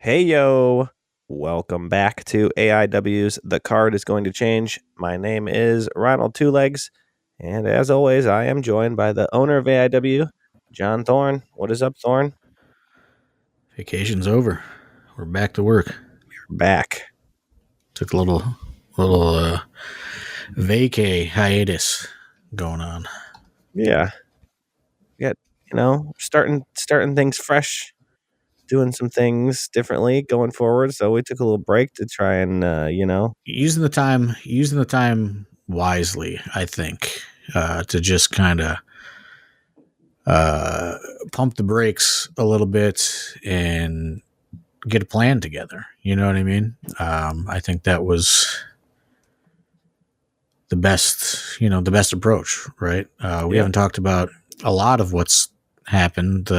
Hey, yo. Welcome back to AIW's The Card is Going to Change. My name is Ronald Two Legs, and as always, I am joined by the owner of AIW, John Thorne. What is up, Thorne? Vacation's over. We're back to work. Back. Took a little vacay hiatus going on. Yeah. Starting things fresh, doing some things differently going forward. So we took a little break to try and, using the time wisely, I think, to just kind of pump the brakes a little bit and get a plan together. You know what I mean? I think that was the best approach, right? We haven't talked about a lot of what's happened,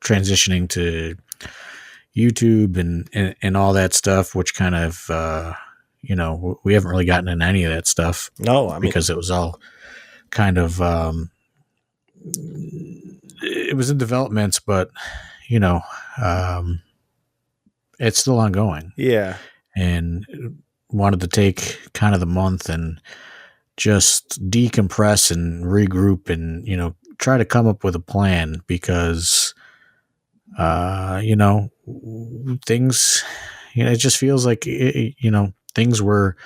transitioning to YouTube and all that stuff, which kind of, we haven't really gotten into any of that stuff. No, because it was all kind of, it was in developments, but, it's still ongoing. Yeah. And wanted to take kind of the month and just decompress and regroup and, try to come up with a plan because, things, it just feels like, things were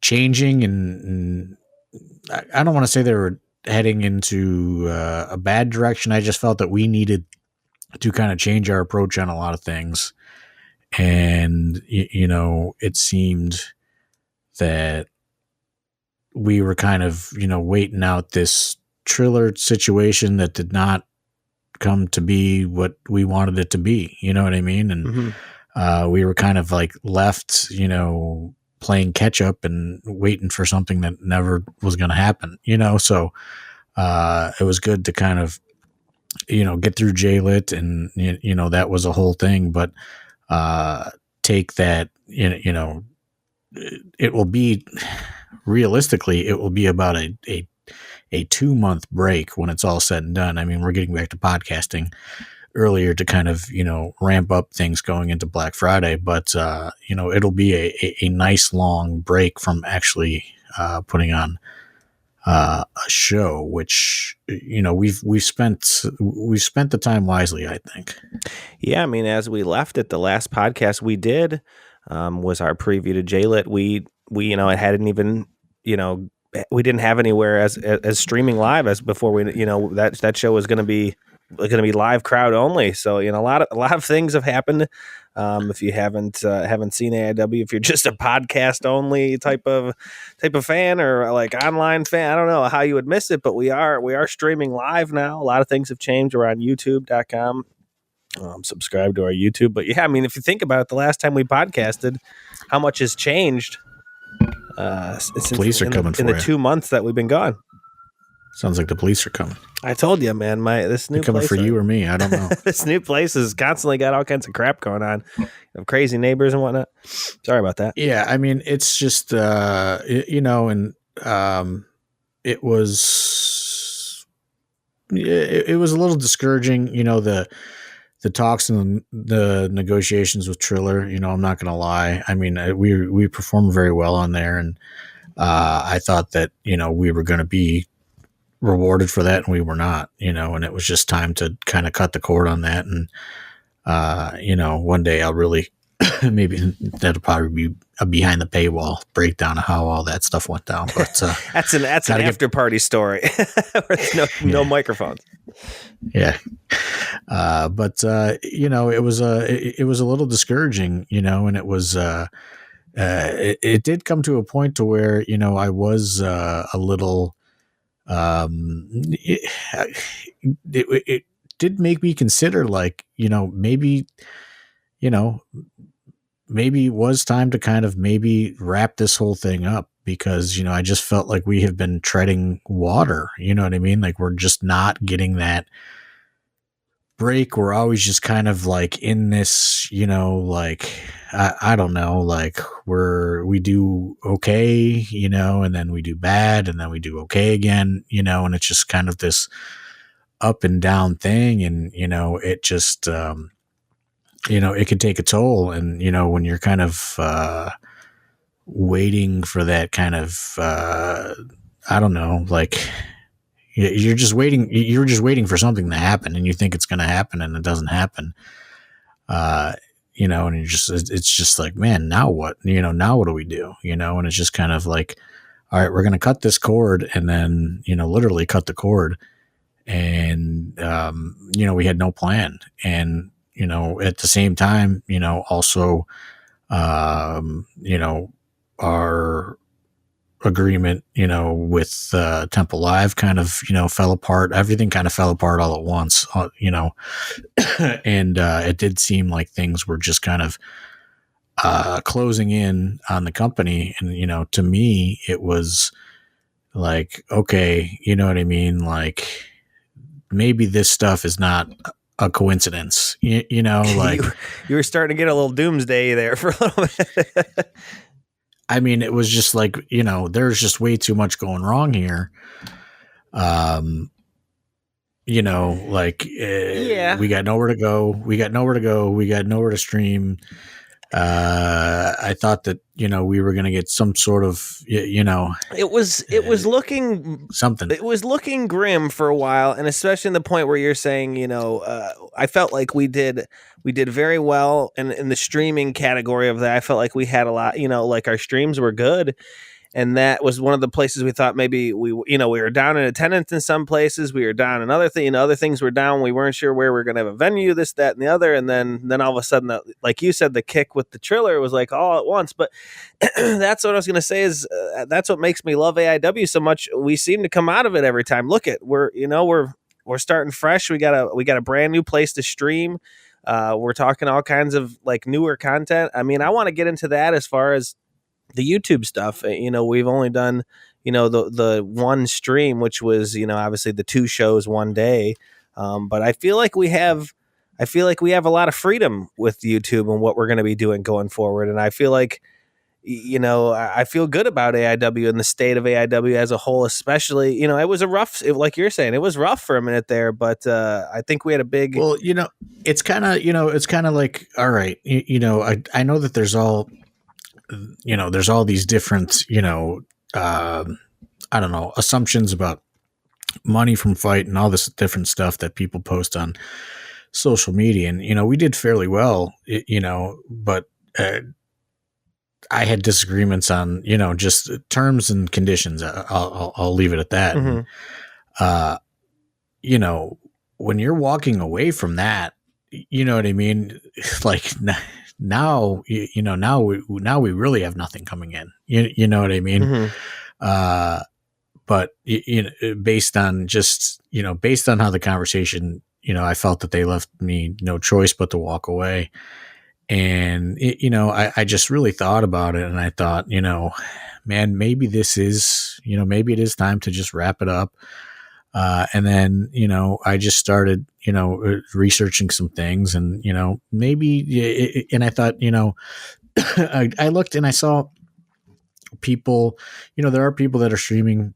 changing and I don't want to say they were heading into a bad direction. I just felt that we needed to kind of change our approach on a lot of things. And, it seemed that we were kind of, waiting out this Triller situation that did not come to be what we wanted it to be. You know what I mean? And we were kind of like left, playing catch up and waiting for something that never was going to happen, So it was good to kind of, get through JLIT and, that was a whole thing. But take that, it will be realistically, it will be about a 2-month break when it's all said and done. I mean, we're getting back to podcasting earlier to kind of, ramp up things going into Black Friday, but, it'll be a nice long break from actually putting on a show, which, we've spent the time wisely, I think. Yeah. I mean, as we left it, the last podcast we did was our preview to JLIT. We it hadn't even, we didn't have anywhere as streaming live as before we, that show was going to be live crowd only. So, a lot of things have happened. If you haven't seen AIW, if you're just a podcast only type of fan or like online fan, I don't know how you would miss it, but we are streaming live now. A lot of things have changed. We're on youtube.com. Subscribe to our YouTube. But yeah, I mean, if you think about it, the last time we podcasted, how much has changed police are coming in the 2 months that we've been gone. Sounds like the police are coming. I told you, man. This new coming place, for you or me? I don't know. This new place has constantly got all kinds of crap going on, crazy neighbors and whatnot. Sorry about that. Yeah, I mean, it's just it was a little discouraging. The talks and the negotiations with Triller. I'm not going to lie. I mean, we performed very well on there, and I thought that we were going to be rewarded for that, and we were not. And it was just time to kind of cut the cord on that. And one day I'll really maybe that'll probably be a behind the paywall breakdown of how all that stuff went down. But that's an after party story where there's no microphones. Yeah. But it was a little discouraging, and it was, it did come to a point to where, I was, a little, it did make me consider like, maybe it was time to kind of maybe wrap this whole thing up because, I just felt like we have been treading water, you know what I mean? Like we're just not getting that break. We're always just kind of like in this, like, I don't know, like we do okay, and then we do bad and then we do okay again, and it's just kind of this up and down thing. And, it just, it could take a toll. And, when you're kind of, waiting for that kind of, I don't know, like you're just waiting for something to happen, and you think it's going to happen and it doesn't happen. And it's just like, man, now what? Now what do we do? And it's just kind of like, all right, we're going to cut this cord, and then, literally cut the cord. And, we had no plan. And, at the same time, also, our agreement, with Temple Live kind of, fell apart. Everything kind of fell apart all at once, and it did seem like things were just kind of closing in on the company. And, to me, it was like, okay, you know what I mean? Like, maybe this stuff is not a coincidence, like you were starting to get a little doomsday there for a little bit. I mean, it was just like, there's just way too much going wrong here. We got nowhere to go. We got nowhere to stream. I thought that, we were going to get some sort of, it was looking something. It was looking grim for a while. And especially in the point where you're saying, I felt like we did very well in the streaming category of that. I felt like we had a lot, like our streams were good. And that was one of the places we thought maybe we were down in attendance in some places. We were down in other things. Other things were down. We weren't sure where we were going to have a venue, this, that, and the other. And then all of a sudden, like you said, the kick with the Triller was like all at once. But that's what I was going to say is that's what makes me love AIW so much. We seem to come out of it every time. Look at we're starting fresh. We got a brand new place to stream. We're talking all kinds of like newer content. I mean, I want to get into that as far as the YouTube stuff. We've only done, the one stream, which was, obviously the 2 shows one day. But I feel like we have a lot of freedom with YouTube and what we're going to be doing going forward. And I feel like, I feel good about AIW and the state of AIW as a whole, especially, it was like you're saying, it was rough for a minute there, but I think we had a big, well, it's kind of like, all right, I know that there's all these different, I don't know, assumptions about money from fight and all this different stuff that people post on social media. And, we did fairly well, but I had disagreements on, just terms and conditions. I'll leave it at that. Mm-hmm. And, when you're walking away from that, you know what I mean? Like, now we really have nothing coming in. You know what I mean? Mm-hmm. But based on how the conversation, I felt that they left me no choice but to walk away. And I just really thought about it, and I thought, man, maybe maybe it is time to just wrap it up. And then, I just started, researching some things, and, maybe, and I thought, I looked and I saw people, there are people that are streaming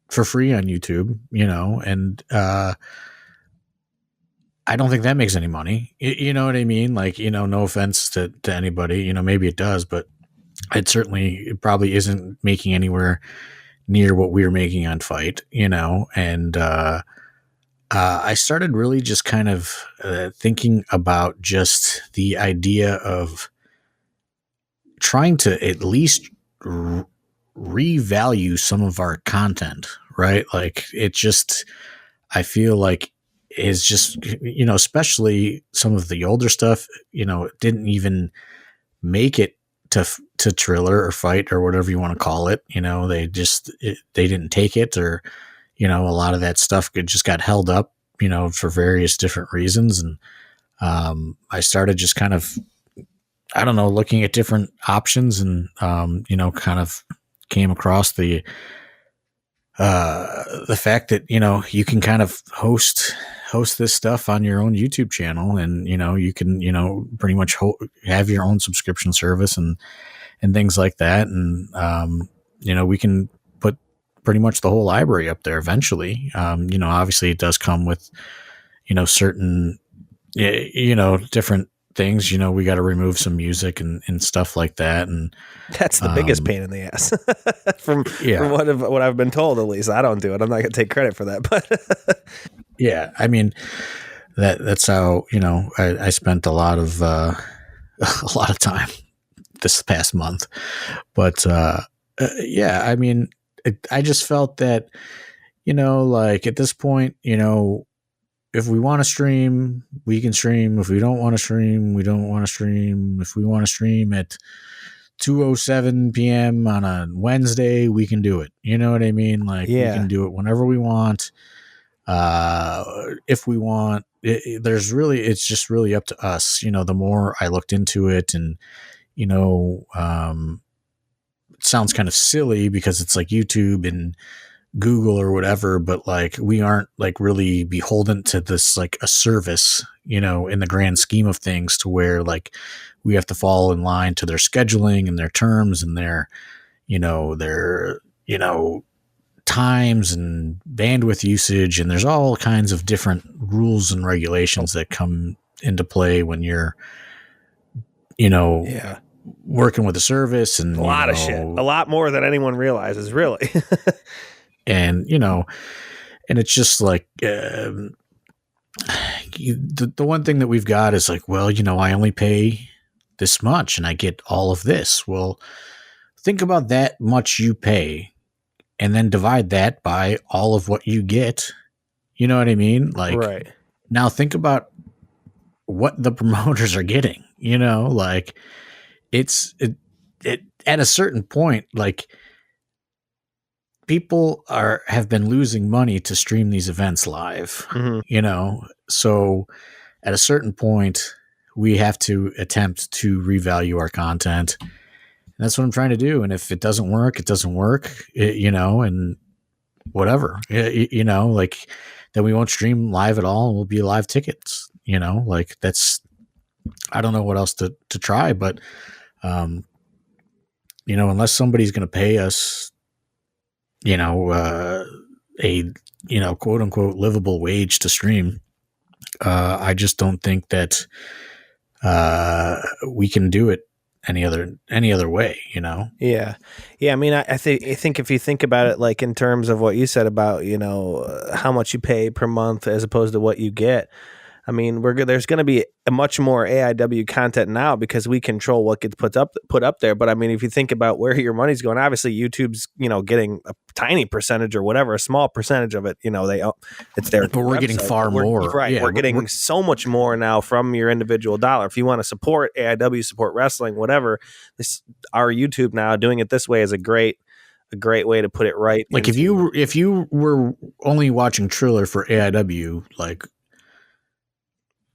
for free on YouTube, and, I don't think that makes any money. You know what I mean? Like, no offense to anybody, maybe it does, but it probably isn't making anywhere near what we were making on Fight, and I started really just kind of thinking about just the idea of trying to at least revalue some of our content, right? Like, it just, I feel like is just, especially some of the older stuff, didn't even make it to Triller or Fight or whatever you want to call it. They didn't take it, or, a lot of that stuff just got held up, for various different reasons. And I started just kind of, I don't know, looking at different options, and, kind of came across the fact that, you can kind of host this stuff on your own YouTube channel, and, you can, pretty much have your own subscription service and things like that. And, we can pretty much the whole library up there eventually. Obviously it does come with, certain, different things. We got to remove some music and stuff like that. And that's the biggest pain in the ass from what I've been told. At least I don't do it. I'm not going to take credit for that, but yeah, I mean that's how, I spent a lot of time this past month, but, yeah, I mean, I just felt that, like at this point, if we want to stream, we can stream. If we don't want to stream, we don't want to stream. If we want to stream at 2:07 p.m. on a Wednesday, we can do it. You know what I mean? Like, we can do it whenever we want. If we want, it's just really up to us. The more I looked into it, and, it sounds kind of silly because it's like YouTube and Google or whatever, but like, we aren't like really beholden to this, like a service, in the grand scheme of things, to where like we have to fall in line to their scheduling and their terms and their times and bandwidth usage. And there's all kinds of different rules and regulations that come into play when you're, working with a service, and a lot of shit, a lot more than anyone realizes, really. And, and it's just like, the one thing that we've got is like, well, I only pay this much and I get all of this. Well, think about that much you pay and then divide that by all of what you get. You know what I mean? Like, right. Now think about what the promoters are getting, like it at a certain point, like, people have been losing money to stream these events live, so at a certain point we have to attempt to revalue our content. And that's what I'm trying to do. And if it doesn't work, it doesn't work, and whatever, like, then we won't stream live at all, and we'll be live tickets, like, that's, I don't know what else to try, but, unless somebody's going to pay us, a, quote unquote livable wage to stream, I just don't think that, we can do it any other way, Yeah. I mean, I think if you think about it, like, in terms of what you said about, how much you pay per month as opposed to what you get, I mean, there's going to be a much more AIW content now because we control what gets put up there. But I mean, if you think about where your money's going, obviously YouTube's, getting a tiny percentage or whatever, a small percentage of it, it's their, but we're website. getting far more. Right. Yeah, we're getting so much more now from your individual dollar. If you want to support AIW, support wrestling, whatever, our YouTube now doing it this way is a great way to put it right. Like, if you were only watching Triller for AIW, like,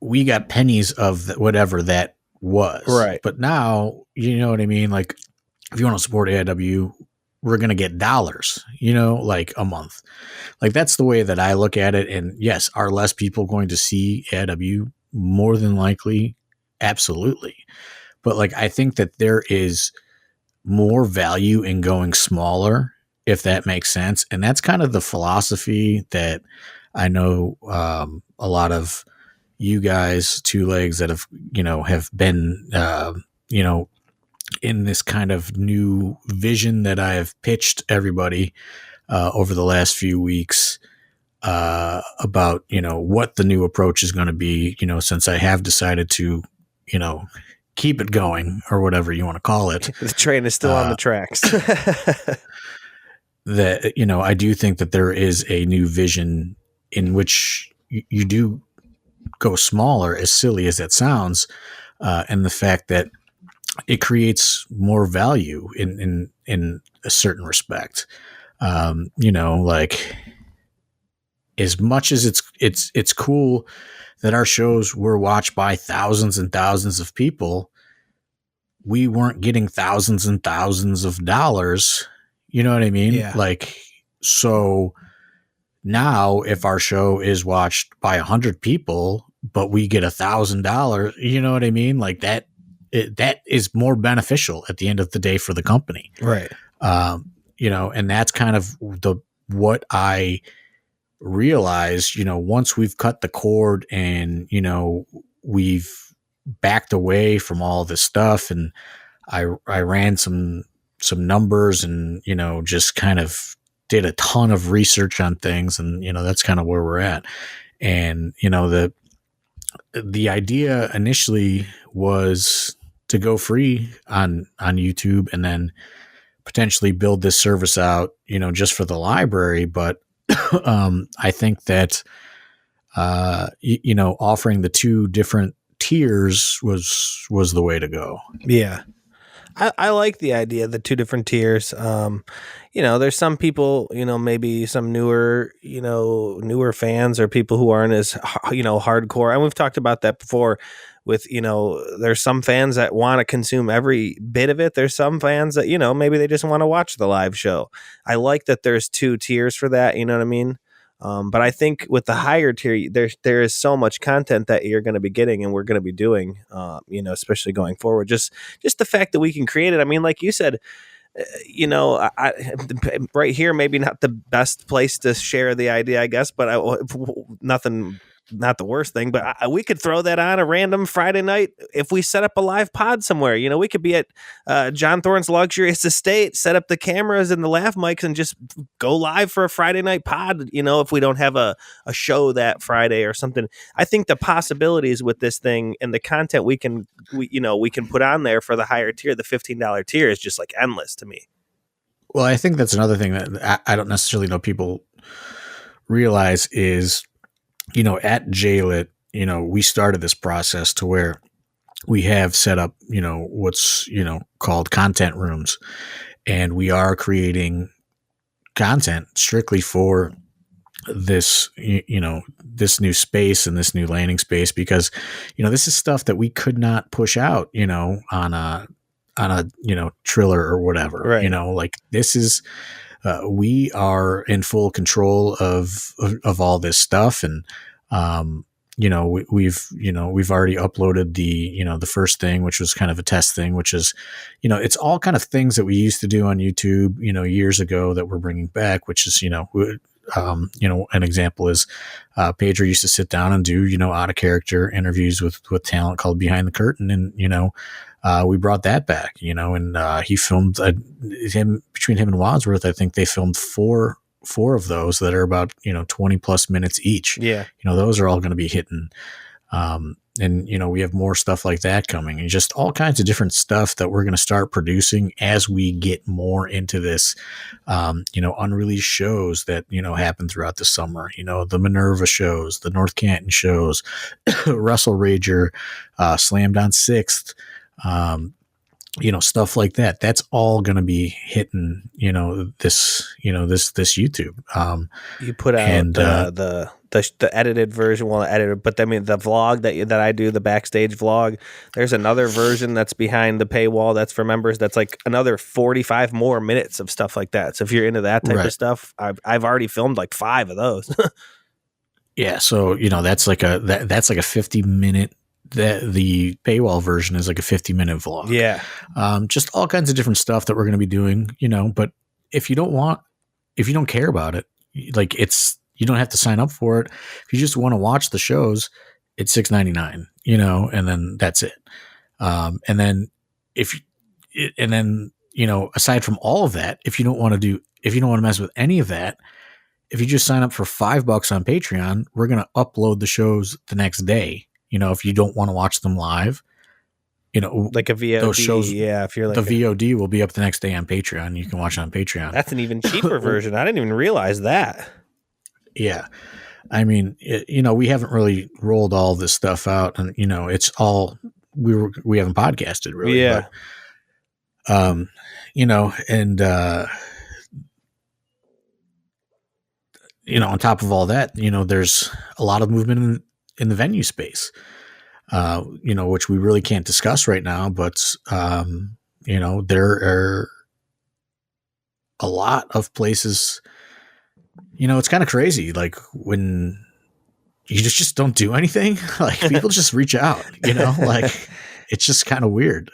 we got pennies of whatever that was. Right. But now, you know what I mean? Like, if you want to support AIW, we're going to get dollars, like, a month. Like, that's the way that I look at it. And yes, are less people going to see AIW? More than likely. Absolutely. But like, I think that there is more value in going smaller, if that makes sense. And that's kind of the philosophy that I know, a lot of you guys, Two Legs, that have been, in this kind of new vision that I have pitched everybody, over the last few weeks, about, what the new approach is going to be, since I have decided to, keep it going, or whatever you want to call it. The train is still on the tracks. That, I do think that there is a new vision in which you do go smaller, as silly as that sounds, and the fact that it creates more value in a certain respect. Like, as much as it's cool that our shows were watched by thousands and thousands of people, we weren't getting thousands and thousands of dollars. You know what I mean? Yeah. Like, so now if our show is watched by 100 people, but we get $1,000, you know what I mean? Like, that is more beneficial at the end of the day for the company. Right. and that's kind of what I realized, once we've cut the cord and, we've backed away from all this stuff, and I ran some numbers and, just kind of did a ton of research on things, and, that's kind of where we're at. And, the idea initially was to go free on YouTube and then potentially build this service out, just for the library. But I think that, offering the two different tiers was the way to go. Yeah. I like the idea of the two different tiers. There's some people, maybe some newer fans or people who aren't as, hardcore. And we've talked about that before with, there's some fans that want to consume every bit of it. There's some fans that, maybe they just want to watch the live show. I like that there's two tiers for that. You know what I mean? But I think with the higher tier, there is so much content that you're going to be getting and we're going to be doing, especially going forward. Just the fact that we can create it. I mean, like you said, right here, maybe not the best place to share the idea, I guess, but not the worst thing, but we could throw that on a random Friday night if we set up a live pod somewhere. We could be at John Thorne's luxurious estate, set up the cameras and the lav mics, and just go live for a Friday night pod. If we don't have a show that Friday or something. I think the possibilities with this thing and the content we can put on there for the higher tier, the $15 tier, is just like endless to me. Well, I think that's another thing that I don't necessarily know people realize is, at JLit, we started this process to where we have set up, what's, called content rooms, and we are creating content strictly for this, this new space and this new landing space, because, this is stuff that we could not push out, on a Triller or whatever, right. Like this is, we are in full control of all this stuff. And, we've already uploaded the first thing, which was kind of a test thing, which is, it's all kind of things that we used to do on YouTube, years ago that we're bringing back, which is, an example is, Pedro used to sit down and do, out of character interviews with talent called Behind the Curtain. And, we brought that back, and he filmed between him and Wadsworth. I think they filmed four of those that are about 20 plus minutes each. Yeah, those are all going to be hitting, and we have more stuff like that coming, and just all kinds of different stuff that we're going to start producing as we get more into this. Unreleased shows that happen throughout the summer. The Minerva shows, the North Canton shows, Wrestle Rager, Slammed on 6th. Stuff like that. That's all going to be hitting, this YouTube. You put out the edited version, edited, but I mean the vlog that I do, the backstage vlog. There's another version that's behind the paywall that's for members. That's like another 45 more minutes of stuff like that. So if you're into that type of stuff, I've already filmed like 5 of those. Yeah, so that's like a 50-minute. The paywall version is like a 50-minute vlog. Yeah. Just all kinds of different stuff that we're going to be doing, but if you don't care about it, like you don't have to sign up for it. If you just want to watch the shows, it's $6.99, and then that's it. And then aside from all of that, if you don't want to mess with any of that, if you just sign up for $5 on Patreon, we're going to upload the shows the next day. If you don't want to watch them live, like a VOD. Those shows, if you're like the VOD will be up the next day on Patreon. You can watch it on Patreon. That's an even cheaper version. I didn't even realize that. Yeah. I mean, we haven't really rolled all this stuff out, and, it's all, we haven't podcasted really. Yeah. But, and, on top of all that, there's a lot of movement in the venue space, which we really can't discuss right now, but, there are a lot of places, it's kind of crazy. Like when you just don't do anything, like people just reach out, like it's just kind of weird.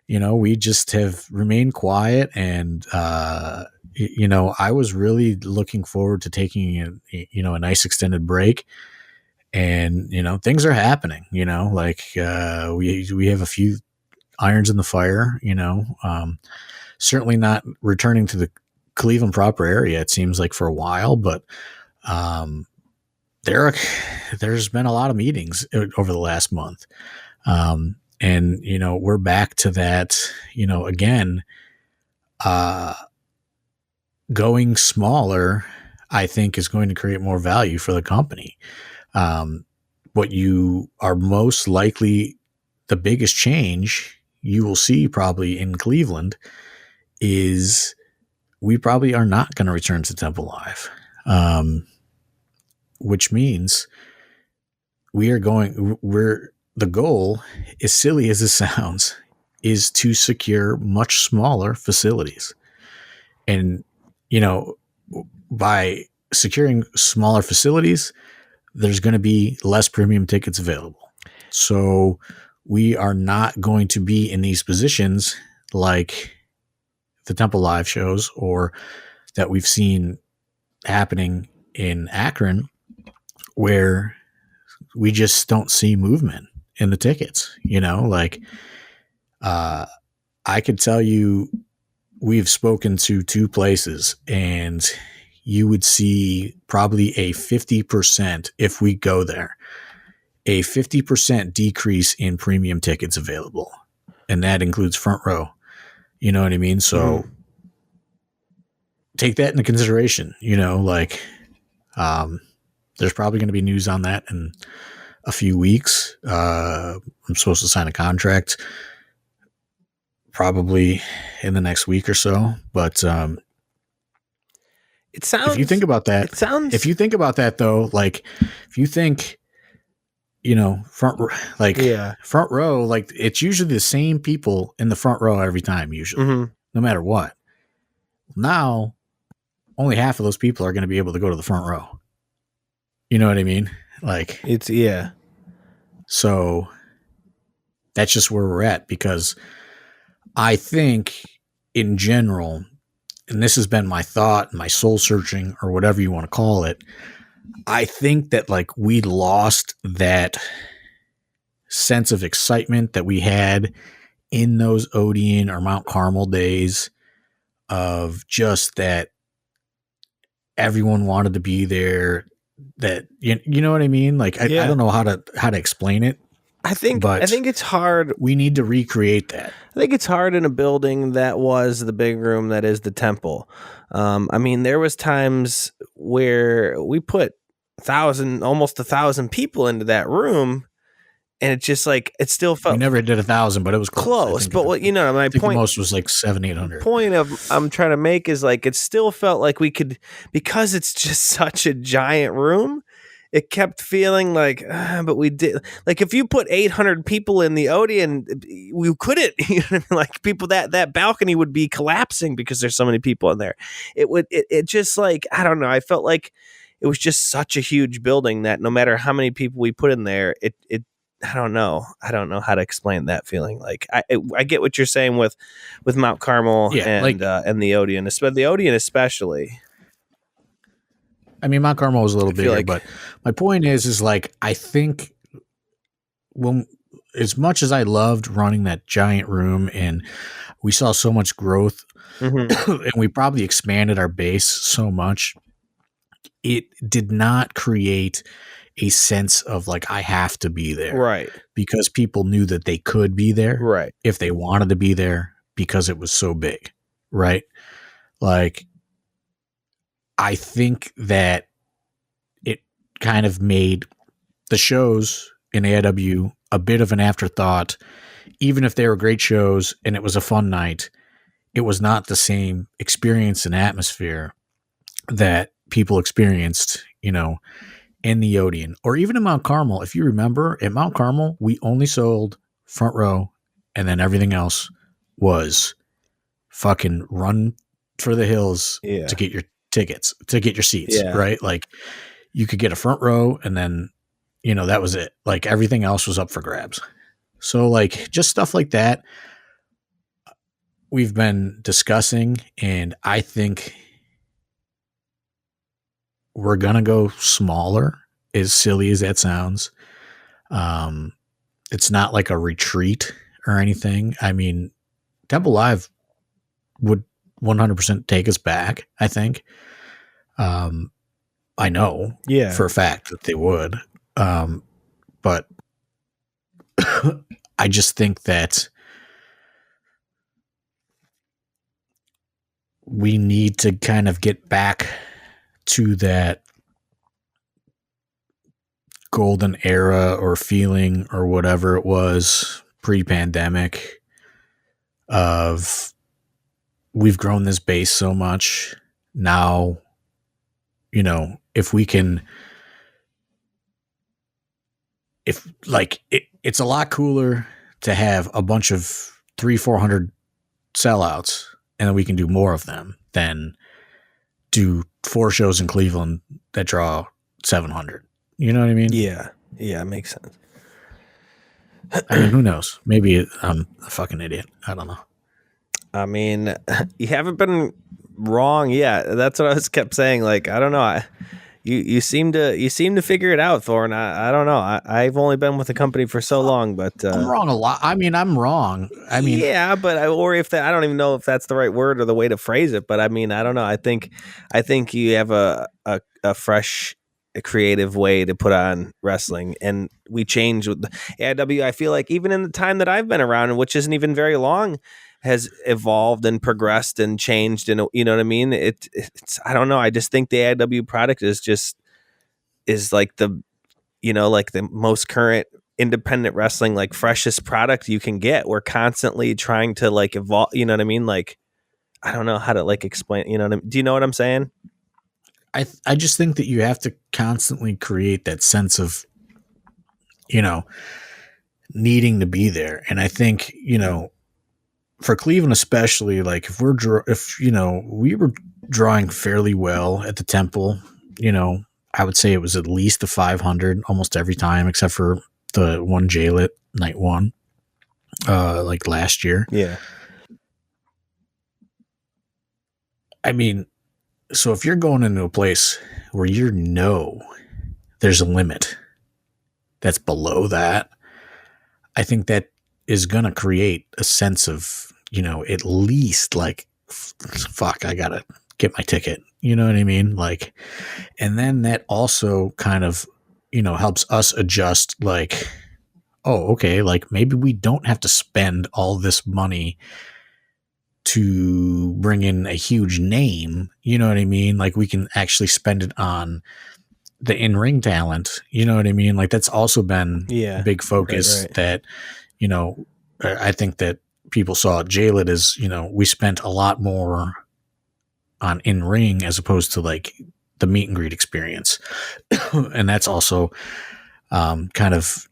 we just have remained quiet, and I was really looking forward to taking a nice extended break, and things are happening. Like we have a few irons in the fire. Certainly not returning to the Cleveland proper area, it seems like, for a while, but there's been a lot of meetings over the last month. And we're back to that, again, going smaller, I think, is going to create more value for the company. What you are most likely, the biggest change you will see probably in Cleveland is we probably are not going to return to Temple Live, which means the goal, as silly as it sounds, is to secure much smaller facilities. And, by securing smaller facilities, there's going to be less premium tickets available. So we are not going to be in these positions like the Temple Live shows, or that we've seen happening in Akron, where we just don't see movement in the tickets. I could tell you, we've spoken to 2 places, and you would see probably a 50%, if we go there, a 50% decrease in premium tickets available. And that includes front row. You know what I mean? So take that into consideration. There's probably going to be news on that in a few weeks. I'm supposed to sign a contract probably in the next week or so. But it sounds, if you think about that, though, like if you think, front row, like it's usually the same people in the front row every time, usually, no matter what. Now, only half of those people are going to be able to go to the front row. You know what I mean? Like so that's just where we're at, because I think in general, and this has been my thought, my soul searching, or whatever you want to call it, I think that like we lost that sense of excitement that we had in those Odeon or Mount Carmel days, of just that everyone wanted to be there, that you know what I mean? Like I don't know how to explain it. I think it's hard. We need to recreate that. I think it's hard in a building that was the big room that is the Temple. There was times where we put almost 1,000 people into that room, and it just like it still felt. We never did 1,000, but it was close. But what my point, the most was like 700-800. Point I'm trying to make is like it still felt like we could, because it's just such a giant room. It kept feeling like, but we did. Like if you put 800 people in the Odeon, we couldn't. Like people, that balcony would be collapsing because there's so many people in there. It just like, I don't know. I felt like it was just such a huge building that no matter how many people we put in there, it I don't know how to explain that feeling. Like I get what you're saying with Mount Carmel and the Odeon, especially. I mean, Mount Carmel was a little bigger, but my point is like, I think as much as I loved running that giant room and we saw so much growth and we probably expanded our base so much, it did not create a sense of like, I have to be there. Right. Because people knew that they could be there. Right. If they wanted to be there, because it was so big. Right. Like, I think that it kind of made the shows in AIW a bit of an afterthought. Even if they were great shows and it was a fun night, it was not the same experience and atmosphere that people experienced, in the Odeon or even in Mount Carmel. If you remember, at Mount Carmel, we only sold front row, and then everything else was fucking run for the hills to get your tickets, to get your seats, right? Like you could get a front row, and then, that was it. Like everything else was up for grabs. So like just stuff like that. we've been discussing, and I think we're gonna go smaller, as silly as that sounds. It's not like a retreat or anything. I mean, Temple Live would 100% take us back, I think. I know for a fact that they would. But I just think that we need to kind of get back to that golden era or feeling or whatever it was pre-pandemic of we've grown this base so much now, you know, if we can, if like it's a lot cooler to have a bunch of 300-400 sellouts and then we can do more of them than do 4 shows in Cleveland that draw 700. You know what I mean? Yeah. Yeah, it makes sense. I mean, who knows? Maybe I'm a fucking idiot. I don't know. I mean, you haven't been wrong. Yeah, that's what I was kept saying. Like, I don't know. You seem to figure it out, Thorne. I don't know. I've only been with the company for so long, but I'm wrong a lot. I mean, I'm wrong. I mean, yeah, but or if that, I don't even know if that's the right word or the way to phrase it. But I mean, I don't know. I think you have a fresh, creative way to put on wrestling, and we change with the AIW. I feel like even in the time that I've been around, which isn't even very long, has evolved and progressed and changed, and you know what I mean. It's I don't know. I just think the AIW product is like the, you know, like the most current independent wrestling, like freshest product you can get. We're constantly trying to like evolve. You know what I mean? Like, I don't know how to like explain. You know what I mean? Do you know what I'm saying? I just think that you have to constantly create that sense of, you know, needing to be there. And I think, you know, for Cleveland especially, like if you know, we were drawing fairly well at the Temple, you know, I would say it was at least a 500 almost every time, except for the one J-Lit night one, like last year. Yeah. I mean, so if you're going into a place where you know there's a limit that's below that, I think that is going to create a sense of, you know, at least like, fuck, I got to get my ticket. You know what I mean? Like, and then that also kind of, you know, helps us adjust like, oh, okay, like maybe we don't have to spend all this money to bring in a huge name. You know what I mean? Like we can actually spend it on the in-ring talent. You know what I mean? Like that's also been a big focus right. That, you know, I think that people saw J-Lit as, you know, we spent a lot more on in-ring as opposed to like the meet and greet experience. And that's also kind of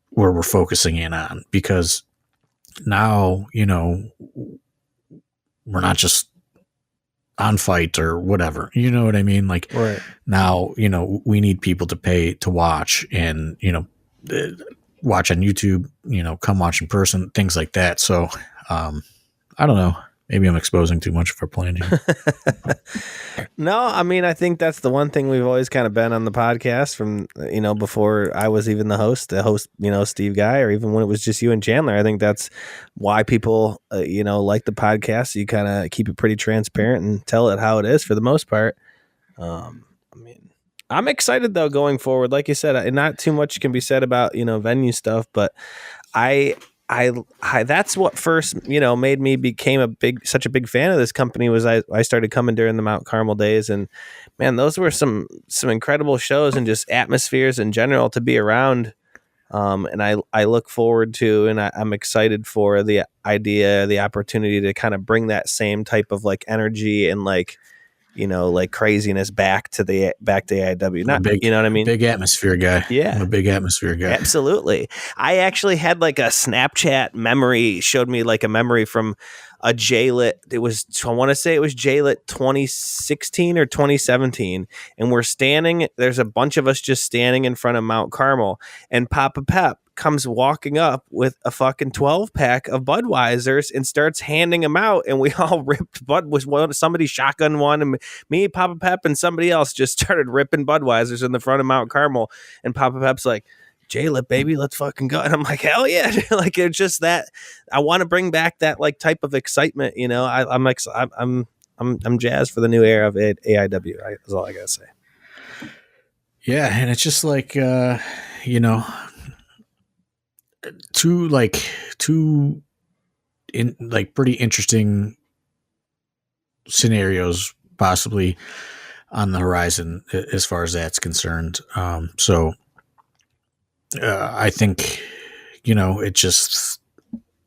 where we're focusing in on, because now, you know, we're not just on Fight or whatever, you know what I mean? Like right. Now, you know, we need people to pay to watch and, you know, watch on YouTube, you know, come watch in person, things like that. So, I don't know. Maybe I'm exposing too much of our plan here. No, I mean, I think that's the one thing we've always kind of been on the podcast from, you know, before I was even the host, you know, Steve Guy, or even when it was just you and Chandler. I think that's why people, you know, like the podcast. You kind of keep it pretty transparent and tell it how it is for the most part. I mean, I'm excited though going forward. Like you said, not too much can be said about, you know, venue stuff, but I that's what first, you know, made me became such a big fan of this company was I started coming during the Mount Carmel days, and man, those were some incredible shows and just atmospheres in general to be around. And I look forward to, and I'm excited for the idea, the opportunity to kind of bring that same type of like energy and like, you know, like craziness back to AIW. Not big, you know what I mean? Big atmosphere guy. Yeah. I'm a big atmosphere guy. Absolutely. I actually had like a Snapchat memory, showed me like a memory from a J-Lit. It was, I want to say it was J-Lit 2016 or 2017. And we're standing, there's a bunch of us just standing in front of Mount Carmel, and Papa Pep comes walking up with a fucking 12-pack of Budweisers and starts handing them out, and we all ripped somebody shotgun one, and me, Papa Pep, and somebody else just started ripping Budweisers in the front of Mount Carmel, and Papa Pep's like, J-Lit, baby, let's fucking go. And I'm like, hell yeah. Like, it's just that I want to bring back that like type of excitement, you know. I'm jazzed for the new era of AIW. That's all I gotta say. Yeah, and it's just like you know, two pretty interesting scenarios possibly on the horizon as far as that's concerned. So I think, you know, it just,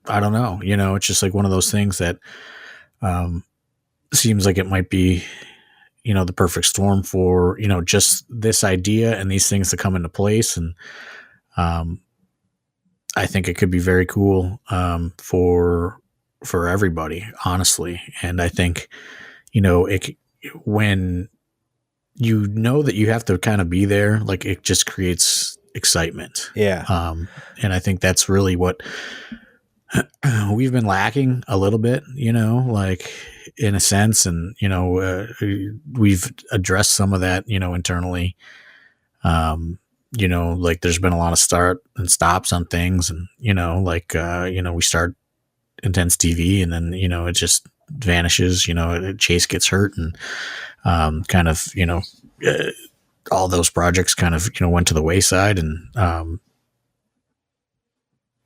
I don't know, you know, it's just like one of those things that seems like it might be, you know, the perfect storm for, you know, just this idea and these things to come into place. And I think it could be very cool for everybody, honestly. And I think, you know, when you know that you have to kind of be there, like it just creates excitement. Yeah. And I think that's really what we've been lacking a little bit, you know, like in a sense. And, you know, we've addressed some of that, you know, internally. You know, like there's been a lot of start and stops on things, and, you know, like, you know, we start Intense TV and then, you know, it just vanishes, you know, Chase gets hurt, and kind of, you know, all those projects kind of, you know, went to the wayside, and,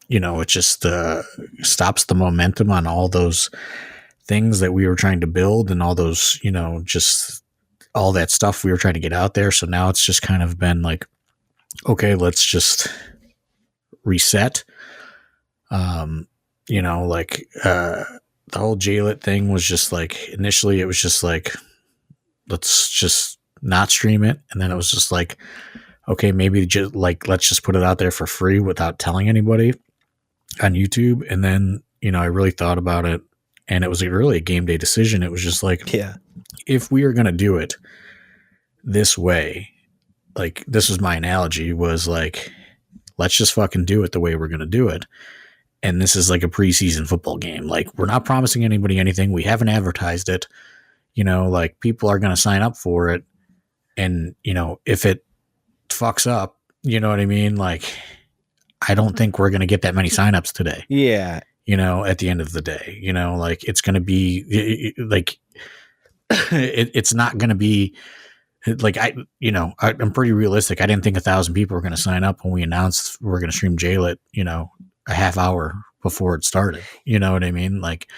you know, it just stops the momentum on all those things that we were trying to build, and all those, you know, just all that stuff we were trying to get out there. So now it's just kind of been like, okay, let's just reset. You know, like the whole J-Lit thing was just like, initially it was just like, let's just not stream it. And then it was just like, okay, maybe just like, let's just put it out there for free without telling anybody on YouTube. And then, you know, I really thought about it, and it was really a game day decision. It was just like, Yeah, if we are going to do it this way, like, this was my analogy, was like, let's just fucking do it the way we're going to do it. And this is like a preseason football game. Like, we're not promising anybody anything. We haven't advertised it. You know, like, people are going to sign up for it. And, you know, if it fucks up, you know what I mean? Like, I don't think we're going to get that many signups today. yeah. You know, at the end of the day, you know, like, it's going to be like, it's not going to be like, I'm pretty realistic. I didn't think 1,000 people were going to sign up when we announced we're going to stream J-Lit, you know, a half hour before it started. You know what I mean? Like,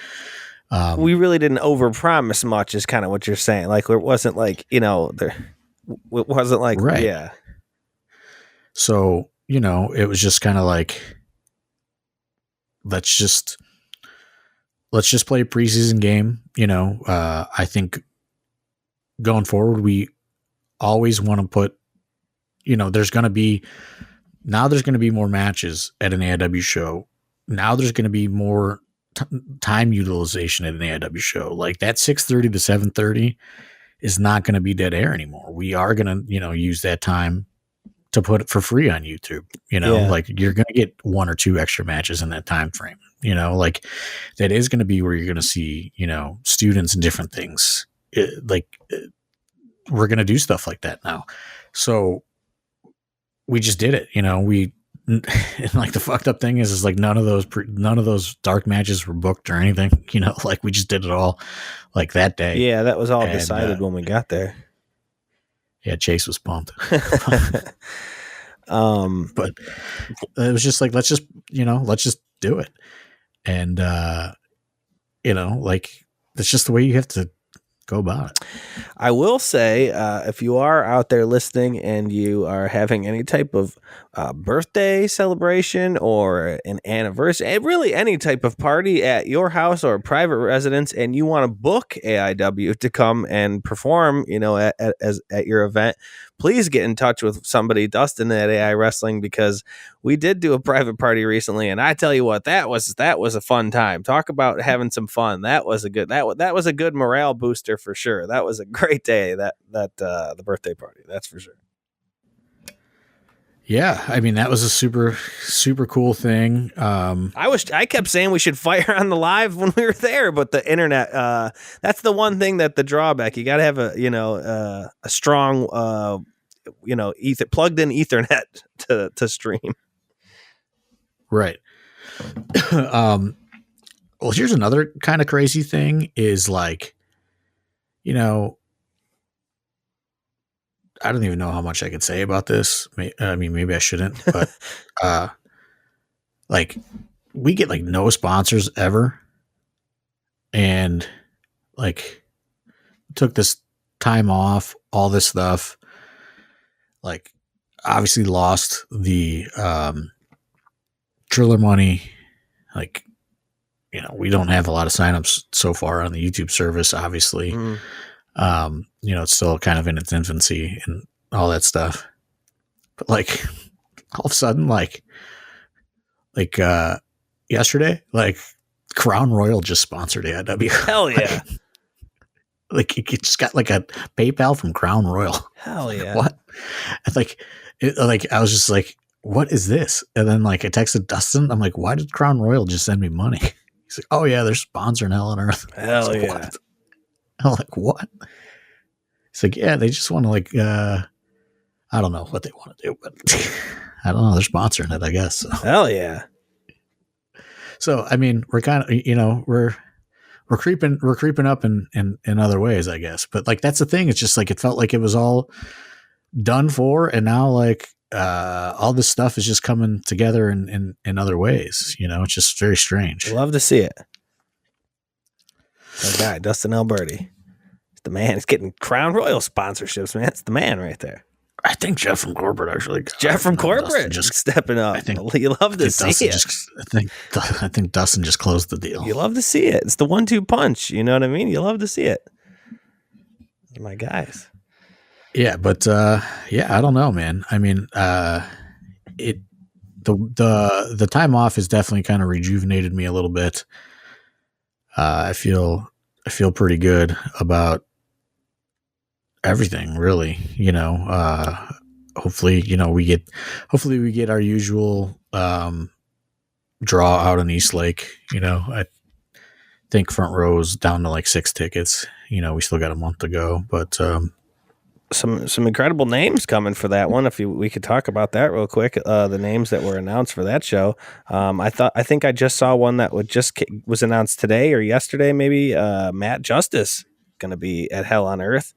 We really didn't overpromise much, is kind of what you're saying. Like, it wasn't like, you know, it wasn't like, right. Yeah. So, you know, it was just kind of like, let's just play a preseason game. You know, I think going forward, we always want to put, you know, there's going to be more matches at an AIW show. Now there's going to be more time utilization at an AIW show. Like, that 6:30 to 7:30 is not going to be dead air anymore. We are going to, you know, use that time to put it for free on YouTube. You know, Yeah. like, you're going to get 1 or 2 extra matches in that time frame. You know, like, that is going to be where you're going to see, you know, students and different things. We're going to do stuff like that now. So we just did it. You know, and like, the fucked up thing is like, none of those dark matches were booked or anything. You know, like, we just did it all like that day. Yeah, that was all decided when we got there. Yeah, Chase was pumped. But it was just like, let's just do it. And, you know, like, that's just the way you have to go about it. I will say, if you are out there listening and you are having any type of birthday celebration or an anniversary, really any type of party at your house or private residence, and you want to book AIW to come and perform, you know, at your event, please get in touch with somebody, Dustin at AI Wrestling, because we did do a private party recently, and I tell you what, that was a fun time. Talk about having some fun. That was a good morale booster for sure. That was a great day. The birthday party, that's for sure. Yeah, I mean that was a super cool thing. I kept saying we should fire on the live when we were there, but the internet, that's the one thing that the drawback. You got to have a strong, plugged in Ethernet to stream. Right. Well, here's another kind of crazy thing is like, you know, I don't even know how much I can say about this. I mean, maybe I shouldn't, but like we get like no sponsors ever. And like took this time off, all this stuff, like obviously lost the Triller money. Like, we don't have a lot of signups so far on the YouTube service, obviously. It's still kind of in its infancy and all that stuff. But like all of a sudden, like yesterday, like Crown Royal just sponsored AIW. Hell yeah. Like it just got like a PayPal from Crown Royal. Hell yeah. What? I was just like, what is this? And then like I texted Dustin. I'm like, why did Crown Royal just send me money? He's like, oh yeah, they're sponsoring Hell on Earth. Hell like, yeah. What? I'm like, what? He's like, yeah, they just want to like, I don't know what they want to do, but I don't know. They're sponsoring it, I guess. So. Hell yeah. So, I mean, we're kind of, we're creeping up in other ways, I guess. But like, that's the thing. It's just like, it felt like it was all done for. And now like, all this stuff is just coming together in other ways. It's just very strange. Love to see it. That guy, Dustin Alberti. The man is getting Crown Royal sponsorships, man. It's the man right there. I think Jeff from corporate actually. Jeff from corporate just stepping up. I think you love to see it. I think Dustin just closed the deal. You love to see it. It's the 1-2 punch. You know what I mean? You love to see it. My guys. Yeah, but I don't know, man. I mean, the time off has definitely kind of rejuvenated me a little bit. I feel pretty good about everything, really. Hopefully we get our usual draw out in East Lake. I think front row's down to like 6 tickets. We still got a month to go, but some incredible names coming for that one. If we could talk about that real quick, the names that were announced for that show. I think I just saw one that was announced today or yesterday, maybe. Matt Justice going to be at Hell on Earth.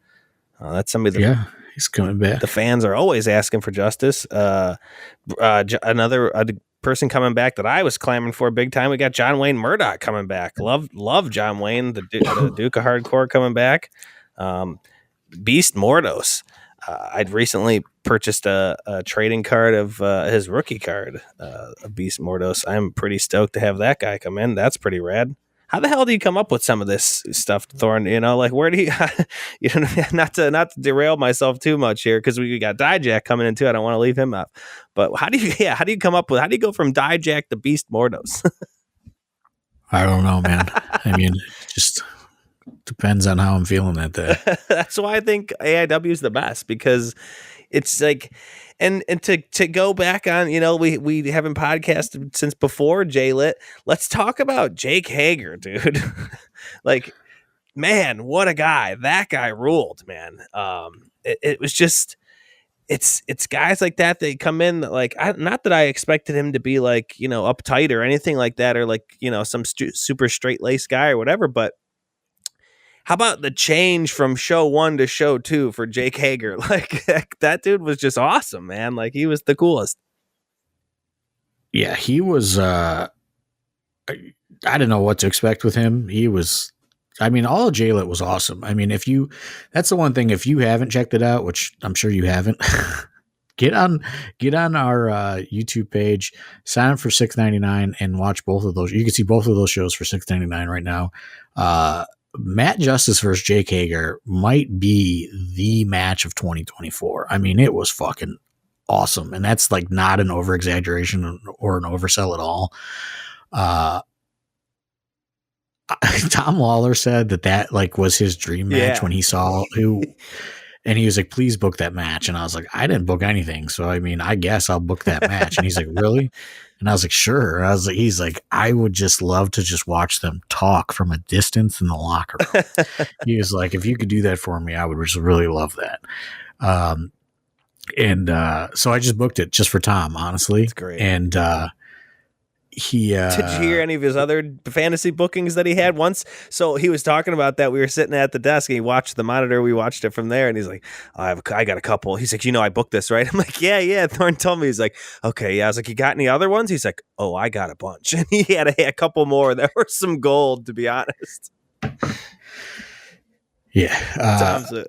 That's somebody that he's coming back. The fans are always asking for Justice. Another person coming back that I was clamoring for big time. We got John Wayne Murdoch coming back. Love John Wayne, the Duke of Hardcore coming back. Beast Mordos. I'd recently purchased a trading card of his rookie card, of Beast Mordos. I'm pretty stoked to have that guy come in. That's pretty rad. How the hell do you come up with some of this stuff, Thorne? Like where do you, not to derail myself too much here, because we got Dijak coming in too. I don't want to leave him up. But how do you go from Dijak to Beast Mordos? I don't know, man. I mean, just depends on how I'm feeling that day. That's why I think AIW is the best, because it's like, and to go back on, we haven't podcasted since before J-Lit. Let's talk about Jake Hager, dude. Like, man, what a guy. That guy ruled, man. It was just, it's guys like that come in like, not that I expected him to be like, uptight or anything like that, or like, some super straight laced guy or whatever, but how about the change from show 1 to show 2 for Jake Hager? Like that dude was just awesome, man. Like he was the coolest. Yeah, he was. I didn't know what to expect with him. He was. I mean, all of J-Lit was awesome. I mean, that's the one thing. If you haven't checked it out, which I'm sure you haven't, get on our YouTube page, sign up for $6.99 and watch both of those. You can see both of those shows for $6.99 right now. Matt Justice versus Jake Hager might be the match of 2024. I mean, it was fucking awesome. And that's like not an over exaggeration or an oversell at all. Tom Lawler said that like was his dream match when he saw who, And he was like, please book that match. And I was like, I didn't book anything. So, I mean, I guess I'll book that match. And he's like, really? And I was like, sure. And he's like, I would just love to just watch them talk from a distance in the locker room. He was like, if you could do that for me, I would just really love that. So I just booked it just for Tom, honestly. That's great. And, he did you hear any of his other fantasy bookings that he had once? So he was talking about that. We were sitting at the desk and he watched the monitor. We watched it from there and he's like, I got a couple. He's like, I booked this, right? I'm like, yeah. Thorne told me. He's like, okay, yeah. I was like, you got any other ones? He's like, oh, I got a bunch. And he had a couple more that were some gold, to be honest. Yeah.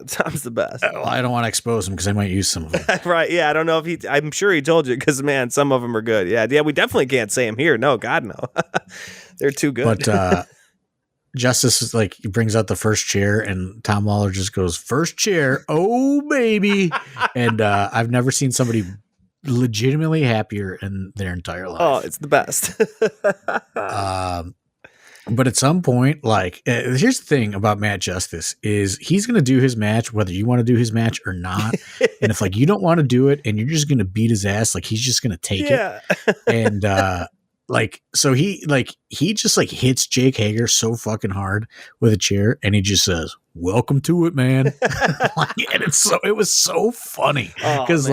Tom's the best. Well, I don't want to expose him because I might use some of them. Right. Yeah. I don't know if I'm sure he told you because, man, some of them are good. Yeah. We definitely can't say them here. No, God, no. They're too good. But Justice is like, he brings out the first chair and Tom Lawler just goes, first chair. Oh, baby. And I've never seen somebody legitimately happier in their entire life. Oh, it's the best. But at some point, like, here's the thing about Matt Justice is he's going to do his match, whether you want to do his match or not. And if like, you don't want to do it and you're just going to beat his ass, like he's just going to take it. And, so he just like hits Jake Hager so fucking hard with a chair and he just says, welcome to it, man. And it was so funny because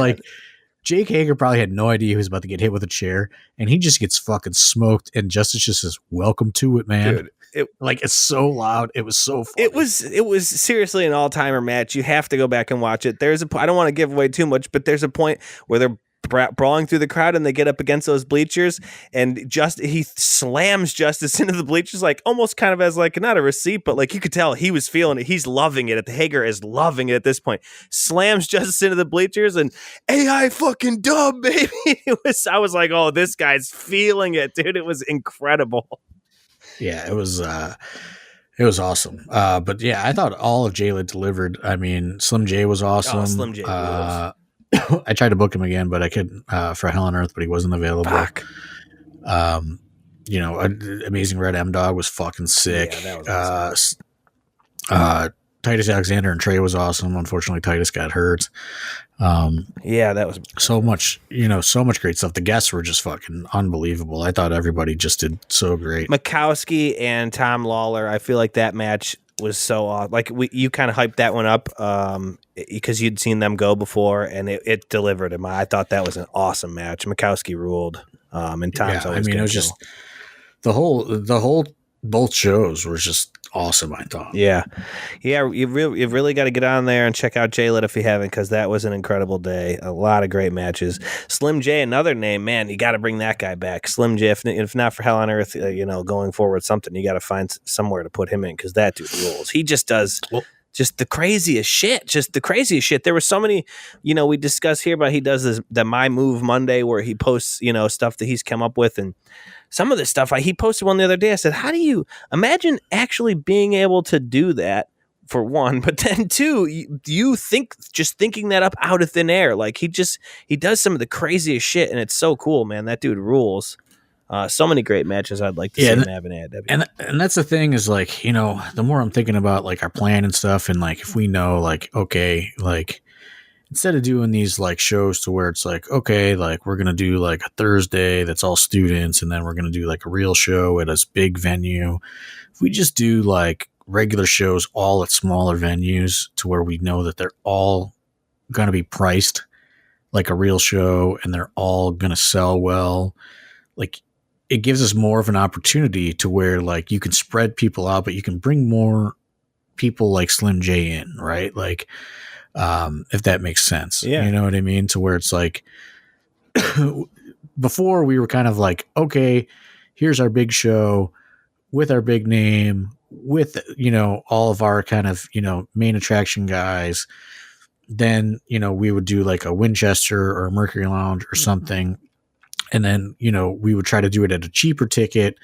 Jake Hager probably had no idea he was about to get hit with a chair, and he just gets fucking smoked. And Justice just says, "Welcome to it, man." Dude, it's so loud. It was so funny. It was seriously an all-timer match. You have to go back and watch it. I don't want to give away too much, but there's a point where they're brawling through the crowd and they get up against those bleachers, and he slams Justice into the bleachers, like almost kind of as like not a receipt, but like you could tell he was feeling it. He's loving it. The Hager is loving it at this point. Slams Justice into the bleachers and AI fucking dub, baby. I was like, oh, this guy's feeling it, dude. It was incredible. Yeah, it was awesome. But yeah, I thought all of Jayla delivered. I mean, Slim J was awesome. Oh, Slim J was. I tried to book him again, but I couldn't for Hell on Earth, but he wasn't available. Fuck. Amazing Red M Dog was fucking sick. Yeah, that was awesome. Titus Alexander and Trey was awesome. Unfortunately, Titus got hurt. That was so much great stuff. The guests were just fucking unbelievable. I thought everybody just did so great. Mikowski and Tom Lawler, I feel like that match was so odd. Like you kind of hyped that one up because you'd seen them go before, and it delivered him. I thought that was an awesome match. Mikowski ruled, and Tom's always. I mean, it was just the whole both shows were just awesome. I thought. Yeah. You've really got to get on there and check out Jaylet if you haven't, because that was an incredible day. A lot of great matches. Slim J, another name, man. You got to bring that guy back. Slim J, if not for Hell on Earth, going forward, something you got to find somewhere to put him in, because that dude rules. He just does. Just the craziest shit. There were so many, we discuss here about he does the My Move Monday where he posts, stuff that he's come up with. And some of this stuff, he posted one the other day. I said, how do you imagine actually being able to do that, for one, but then two, you think just thinking that up out of thin air. Like he does some of the craziest shit, and it's so cool, man. That dude rules. So many great matches I'd like to see him have in AIW. And that's the thing is like, the more I'm thinking about like our plan and stuff, and like if we know like, okay, like instead of doing these like shows to where it's like, okay, like we're gonna do like a Thursday that's all students, and then we're gonna do like a real show at a big venue. If we just do like regular shows all at smaller venues to where we know that they're all gonna be priced like a real show and they're all gonna sell well, like it gives us more of an opportunity to where like you can spread people out, but you can bring more people like Slim J in, right? Like, if that makes sense, yeah. You know what I mean? To where it's like before we were kind of like, okay, here's our big show with our big name, with, all of our kind of, main attraction guys. Then, we would do like a Winchester or a Mercury Lounge or something. And then, we would try to do it at a cheaper ticket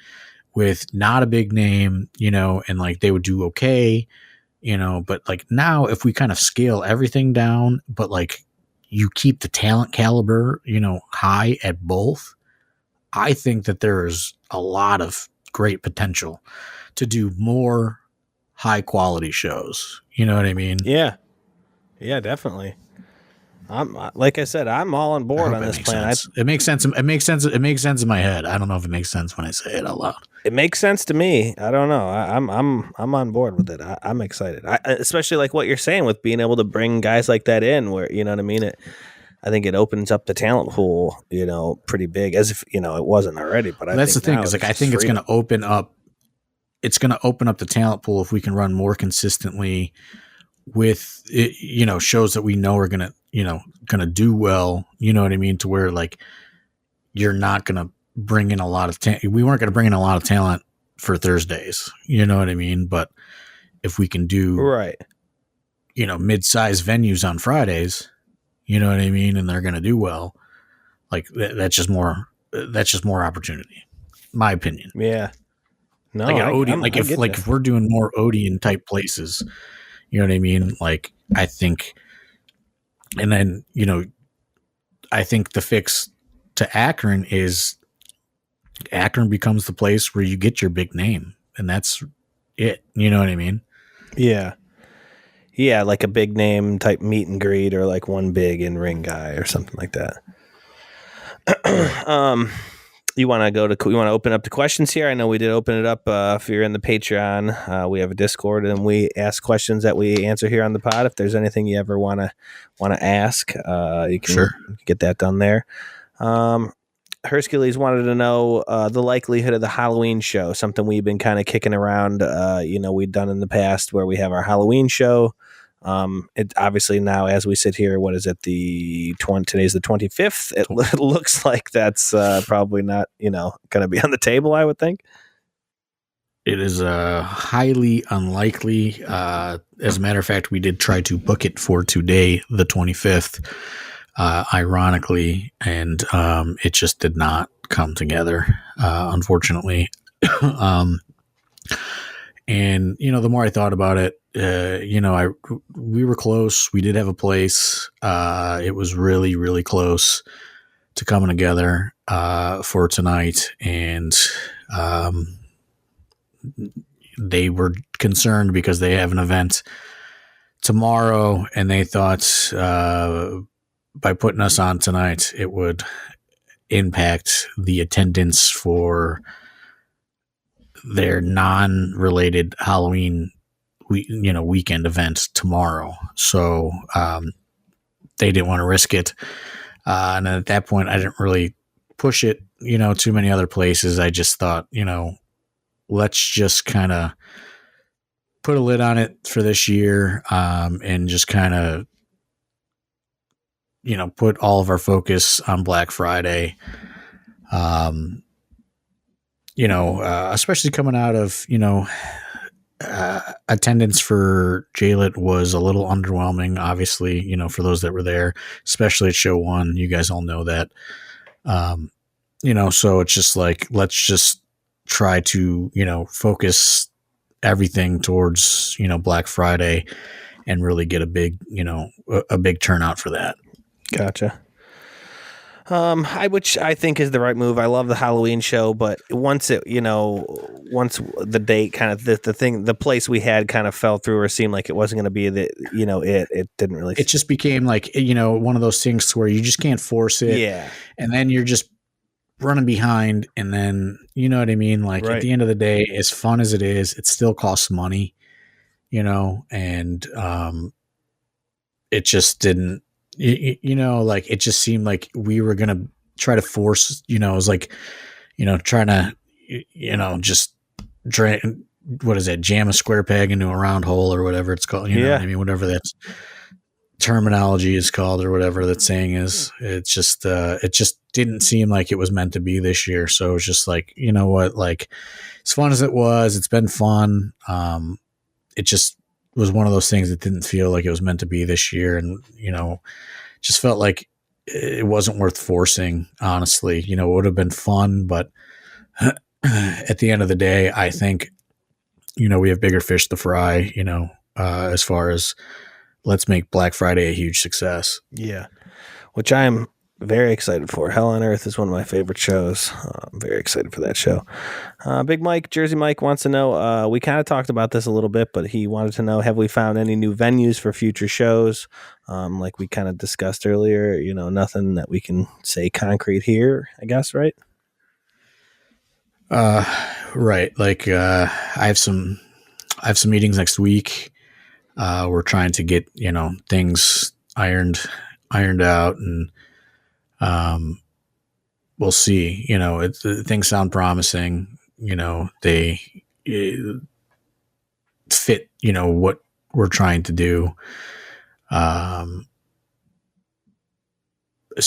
with not a big name, and like they would do okay, but like now if we kind of scale everything down, but like you keep the talent caliber, high at both, I think that there's a lot of great potential to do more high quality shows. You know what I mean? Yeah. Yeah, definitely. I'm like I said, I'm all on board on this plan. It makes sense. It makes sense. It makes sense in my head. I don't know if it makes sense when I say it out loud. It makes sense to me. I don't know. I'm on board with it. I'm excited. Especially like what you're saying with being able to bring guys like that in, where you know what I mean. I think it opens up the talent pool, pretty big, as if it wasn't already. But that's the thing is like I think it's going to open up. It's going to open up the talent pool if we can run more consistently with it, shows that we know are going to do well. You know what I mean? To where like you're not going to bring in a lot of we weren't going to bring in a lot of talent for Thursdays. You know what I mean? But if we can do right, mid-sized venues on Fridays, you know what I mean, and they're going to do well. Like that's just more opportunity. My opinion. Yeah. No, like Odeon, if we're doing more Odeon type places, you know what I mean? Like I think, and then I think the fix to Akron is Akron becomes the place where you get your big name, and that's it. You know what I mean? Yeah. Yeah, like a big name type meet and greet, or like one big in ring guy or something like that. You want to open up the questions here? I know we did open it up. If you're in the Patreon, we have a Discord, and we ask questions that we answer here on the pod. If there's anything you ever want to ask, you can get that done there. Hercules wanted to know the likelihood of the Halloween show, something we've been kind of kicking around. We've done in the past where we have our Halloween show. It obviously now, as we sit here, what is it? Today's the 25th. It looks like that's probably not, going to be on the table, I would think. It is highly unlikely. As a matter of fact, we did try to book it for today, the 25th, ironically, and it just did not come together, unfortunately. And, the more I thought about it, we were close. We did have a place. It was really, really close to coming together for tonight. And they were concerned because they have an event tomorrow, and they thought by putting us on tonight, it would impact the attendance for their non-related Halloween weekend event tomorrow. So they didn't want to risk it. And at that point, I didn't really push it, too many other places. I just thought, let's just kind of put a lid on it for this year, and just kind of, put all of our focus on Black Friday. Especially coming out of, attendance for JLIT was a little underwhelming, obviously, for those that were there, especially at show one. You guys all know that. So it's just like, let's just try to, focus everything towards, Black Friday and really get a big turnout for that. Gotcha. Which I think is the right move. I love the Halloween show, but once the date kind of the place we had kind of fell through, or seemed like it wasn't going to be it didn't really. It just became like, one of those things where you just can't force it. Yeah. And then you're just running behind, and then, you know what I mean? Like right. At the end of the day, as fun as it is, it still costs money, and it just didn't. Like it just seemed like we were gonna try to force. It was like, trying to, just jam a square peg into a round hole, or whatever it's called. You know what I mean? Whatever that terminology is called, or whatever that saying is. It just didn't seem like it was meant to be this year. So it's just like, what? Like, as fun as it was, it's been fun. It just was one of those things that didn't feel like it was meant to be this year, and just felt like it wasn't worth forcing, honestly. It would have been fun, but at the end of the day, I think we have bigger fish to fry, as far as let's make Black Friday a huge success. Yeah, which I'm Very excited for Hell on Earth is one of my favorite shows. I'm very excited for that show. Big Mike, Jersey Mike wants to know, we kind of talked about this a little bit, but he wanted to know, have we found any new venues for future shows? Like we kind of discussed earlier, nothing that we can say concrete here, I guess, right? Right. Like, I have some meetings next week. We're trying to get, things ironed out, and, we'll see, things sound promising, they fit, what we're trying to do. As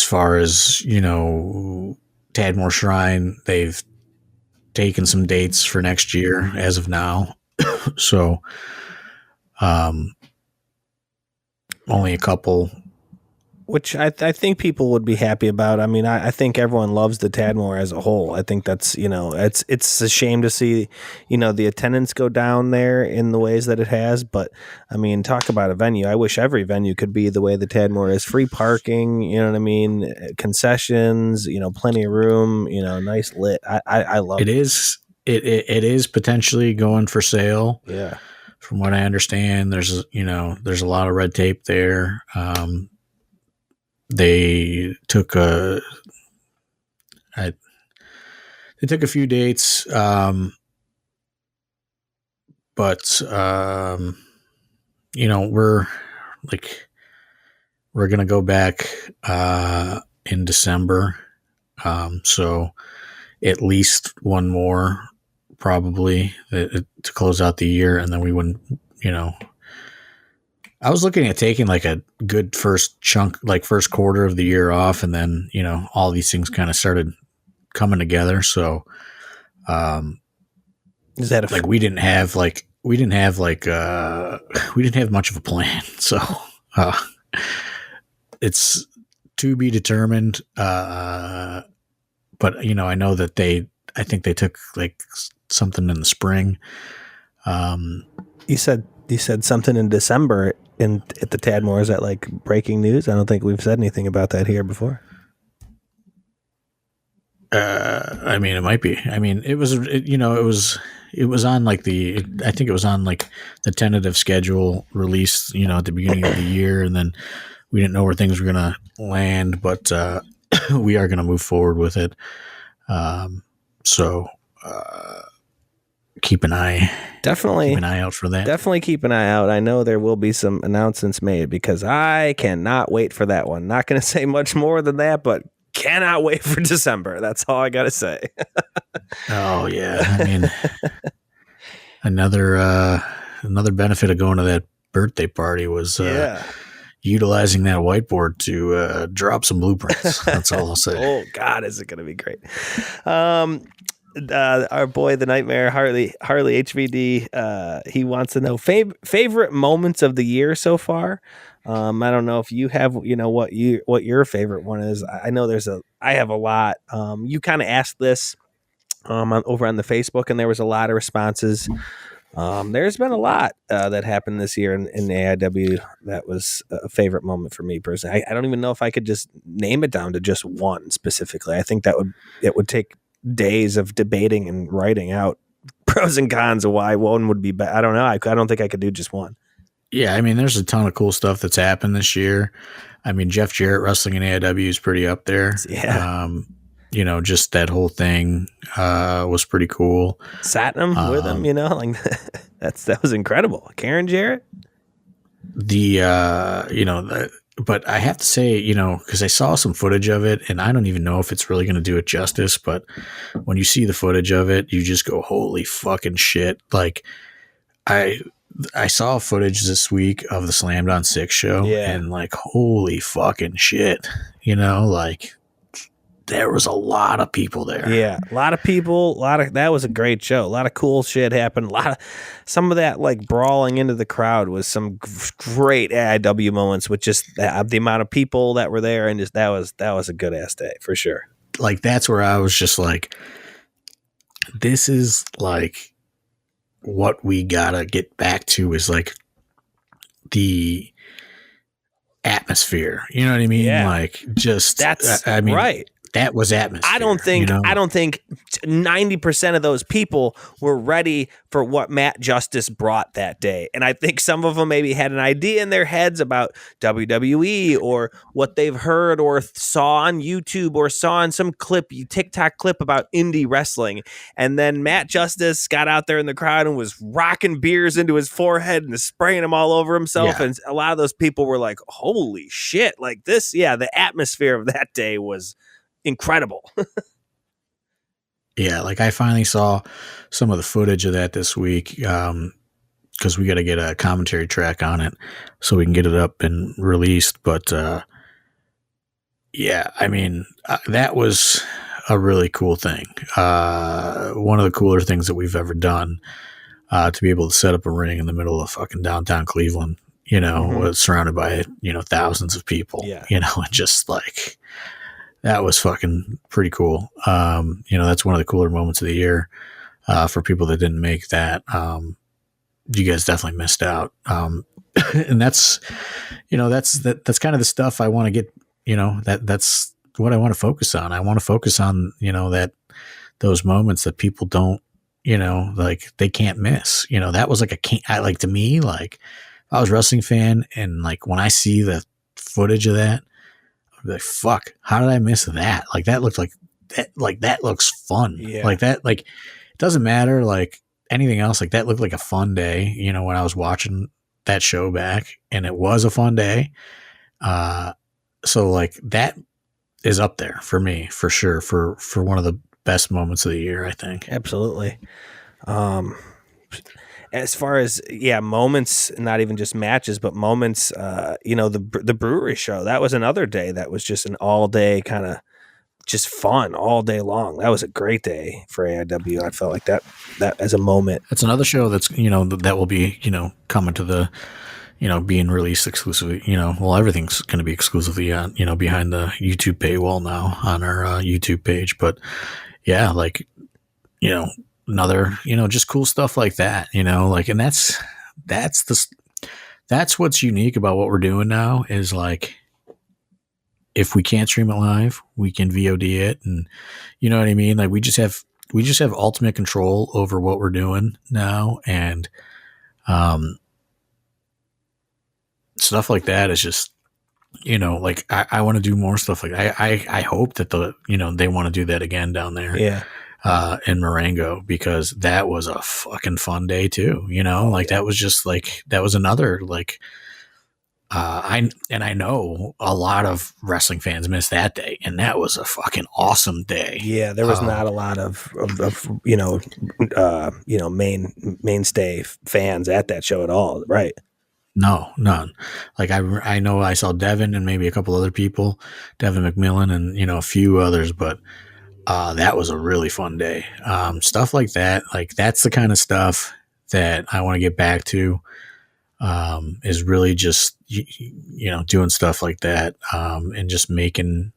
far as, Tadmore Shrine, they've taken some dates for next year as of now. So, only a couple, which I think people would be happy about. I mean, I think everyone loves the Tadmore as a whole. I think that's, it's a shame to see, the attendance go down there in the ways that it has. But I mean, talk about a venue. I wish every venue could be the way the Tadmore is. Free parking, you know what I mean? Concessions, plenty of room, nice lit. I love it. It is potentially going for sale. Yeah. From what I understand, there's a lot of red tape there. They took a few dates, but we're gonna go back in December, so at least one more probably to close out the year, and then we wouldn't, I was looking at taking like a good first chunk, like first quarter of the year off, and then, all these things kind of started coming together. So, is that like we didn't have much of a plan. So, it's to be determined. But I know that I think they took like something in the spring. You said something in December at the Tadmore. Is that like breaking news? I don't think we've said anything about that here before. I mean, it might be. I mean, it was on like I think it was on like the tentative schedule released, at the beginning of the year, and then we didn't know where things were going to land, but we are going to move forward with it. So keep an eye out for that. Definitely keep an eye out. I know there will be some announcements made because I cannot wait for that one. Not going to say much more than that, but cannot wait for December. That's all I got to say. Oh yeah. I mean, another benefit of going to that birthday party was, utilizing that whiteboard to drop some blueprints. That's all I'll say. Oh God, is it going to be great? Our boy, the Nightmare Harley HVD, he wants to know favorite moments of the year so far. I don't know if you have, what your favorite one is. I know I have a lot. You kind of asked this over on the Facebook, and there was a lot of responses. There's been a lot that happened this year in the AIW that was a favorite moment for me personally. I don't even know if I could just name it down to just one specifically. I think it would take days of debating and writing out pros and cons of why one would be better. I don't know. I don't think I could do just one. Yeah, I mean, there's a ton of cool stuff that's happened this year. I mean, Jeff Jarrett wrestling in AIW is pretty up there. Yeah. Just that whole thing was pretty cool. Sat him with him, like that was incredible. Karen Jarrett. But I have to say, because I saw some footage of it, and I don't even know if it's really going to do it justice, but when you see the footage of it, you just go, holy fucking shit. Like, I saw footage this week of the Slammed on 6 show, and like, holy fucking shit. Like, there was a lot of people there. Yeah, a lot of people. That was a great show. A lot of cool shit happened. Some of that like brawling into the crowd was some great AIW moments with just the amount of people that were there, and just that was a good ass day for sure. Like that's where I was just like, this is like what we gotta get back to is like the atmosphere. You know what I mean? Yeah. Like, just, That's I mean, right. that was atmosphere. I don't think 90% of those people were ready for what Matt Justice brought that day. And I think some of them maybe had an idea in their heads about WWE or what they've heard or saw on YouTube or saw in some TikTok clip about indie wrestling. And then Matt Justice got out there in the crowd and was rocking beers into his forehead and spraying them all over himself. Yeah. And a lot of those people were like, holy shit, like this. Yeah, the atmosphere of that day was incredible. Yeah, like I finally saw some of the footage of that this week because we got to get a commentary track on it so we can get it up and released. But yeah, I mean, that was a really cool thing. One of the cooler things that we've ever done to be able to set up a ring in the middle of fucking downtown Cleveland, you know, was surrounded by, you know, thousands of people, you know, and just like, that was fucking pretty cool. You know, that's one of the cooler moments of the year for people that didn't make that. You guys definitely missed out. And that's, you know, that's kind of the stuff I want to get, you know, that's what I want to focus on. I want to focus on, you know, those moments that people don't, you know, like they can't miss. You know, that was like like to me, like I was a wrestling fan, and like when I see the footage of that, like, fuck, how did I miss that? Like that looked like that looks fun. Yeah. Like that, like it doesn't matter like anything else. Like that looked like a fun day, you know, when I was watching that show back, and it was a fun day. So like that is up there for me for sure for one of the best moments of the year, I think. Absolutely. As far as moments, not even just matches, but moments, you know, the brewery show, that was another day that was just an all day kind of just fun all day long. That was a great day for AIW. I felt like that as a moment. That's another show that's, you know, that will be, you know, coming to the, you know, being released exclusively, you know, well, everything's going to be exclusively on, you know, behind the YouTube paywall now on our YouTube page. But yeah, like, you know, another, you know, just cool stuff like that, you know, like, and that's what's unique about what we're doing now is like, if we can't stream it live, we can VOD it. And you know what I mean? Like we just have ultimate control over what we're doing now. And, stuff like that is just, you know, like I want to do more stuff like I hope that they want to do that again down there. Yeah. In Marengo, because that was a fucking fun day too, you know, like that was just like, that was another like, I know a lot of wrestling fans missed that day, and that was a fucking awesome day. Yeah. There was not a lot of you know, mainstay fans at that show at all. Right. No, none. Like I know I saw Devin and maybe a couple other people, Devin McMillan and, you know, a few others, but that was a really fun day. Stuff like that, like that's the kind of stuff that I want to get back to, is really just, you know, doing stuff like that, and just making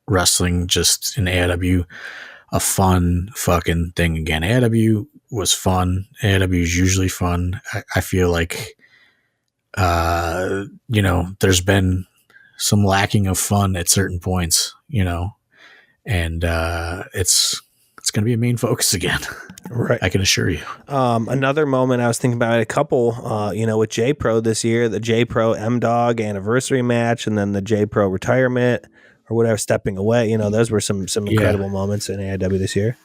wrestling just in AIW a fun fucking thing again. AIW was fun. AIW is usually fun. I feel like, you know, there's been some lacking of fun at certain points, you know, and it's going to be a main focus again. Right. I can assure you. Another moment I was thinking about a couple, you know, with J Pro this year, the J Pro M-Dog anniversary match, and then the J Pro retirement or whatever, stepping away. You know, those were some incredible moments in AIW this year.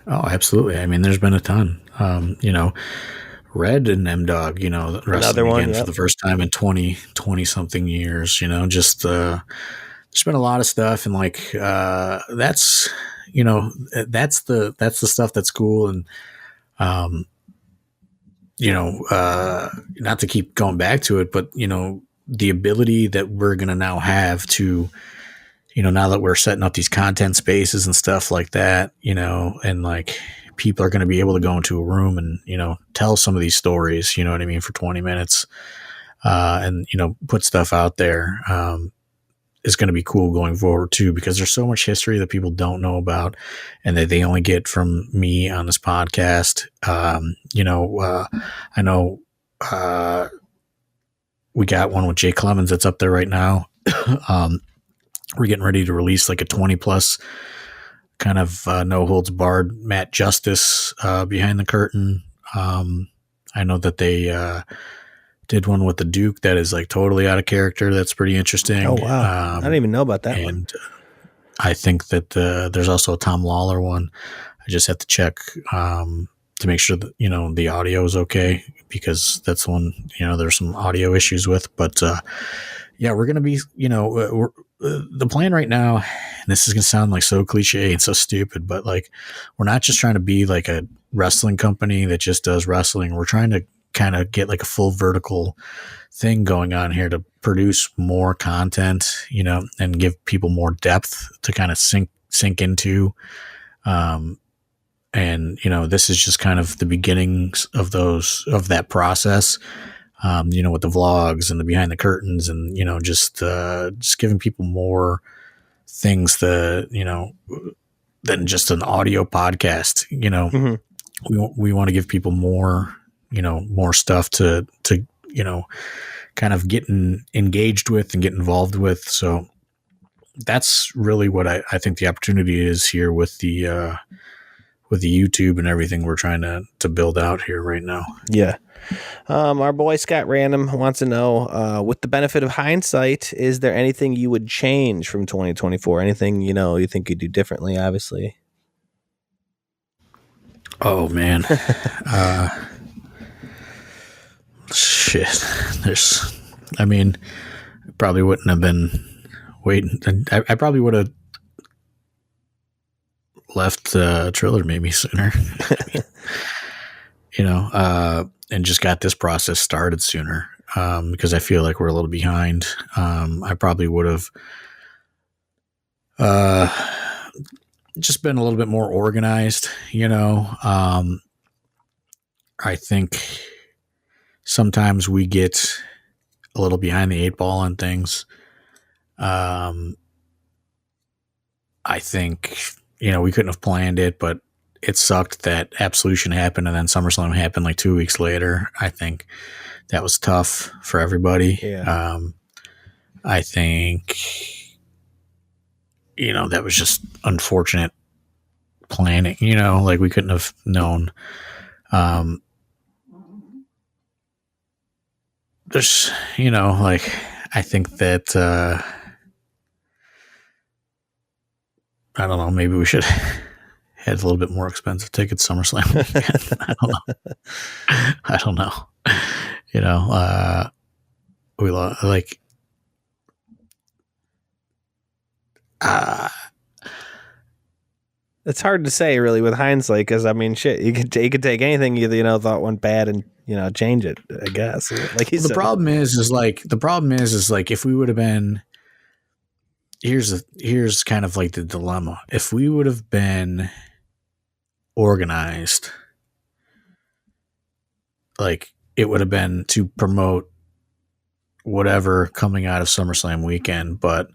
Oh, absolutely. I mean, there's been a ton, you know, Red and M-Dog, you know, wrestling again for the first time in 20 something years, you know, just, there's been a lot of stuff, and like, that's, you know, that's the stuff that's cool. And, you know, not to keep going back to it, but, you know, the ability that we're going to now have to, you know, now that we're setting up these content spaces and stuff like that, you know, and like people are going to be able to go into a room and, you know, tell some of these stories, you know what I mean, for 20 minutes, and, you know, put stuff out there, is going to be cool going forward too, because there's so much history that people don't know about and that they only get from me on this podcast. You know, I know, we got one with Jay Clemens that's up there right now. We're getting ready to release like a 20 plus kind of no holds barred Matt Justice behind the curtain. I know that they did one with the Duke that is like totally out of character. That's pretty interesting. Oh, wow. I didn't even know about that one. And I think that there's also a Tom Lawler one. I just have to check to make sure that, the audio is okay, because that's one, there's some audio issues with. But yeah, we're going to be, the plan right now, and this is going to sound like so cliche and so stupid, but like, we're not just trying to be like a wrestling company that just does wrestling. We're trying to kind of get like a full vertical thing going on here to produce more content, and give people more depth to kind of sink into. And, this is just kind of the beginnings of that process, with the vlogs and the behind the curtains and, just giving people more things than just an audio podcast. We want to give people more, more stuff to kind of getting engaged with and get involved with. So that's really what I think the opportunity is here with the YouTube and everything we're trying to build out here right now. Yeah. Our boy Scott Random wants to know, with the benefit of hindsight, is there anything you would change from 2024? Anything, you think you'd do differently, obviously? Oh, man. Shit. Probably wouldn't have been waiting. I probably would have left Triller maybe sooner, and just got this process started sooner, because I feel like we're a little behind. I probably would have just been a little bit more organized, I think sometimes we get a little behind the eight ball on things. I think, we couldn't have planned it, but it sucked that Absolution happened and then SummerSlam happened like 2 weeks later. I think that was tough for everybody. Yeah. I think, that was just unfortunate planning, like we couldn't have known. There's, I think that, I don't know, maybe we should had a little bit more expensive tickets SummerSlam weekend. I don't know. We like, it's hard to say really with hindsight, because shit, you could take anything you thought went bad and change it, I guess. Like the problem is if we would have been, here's kind of like the dilemma. If we would have been organized, like it would have been to promote whatever coming out of SummerSlam weekend, but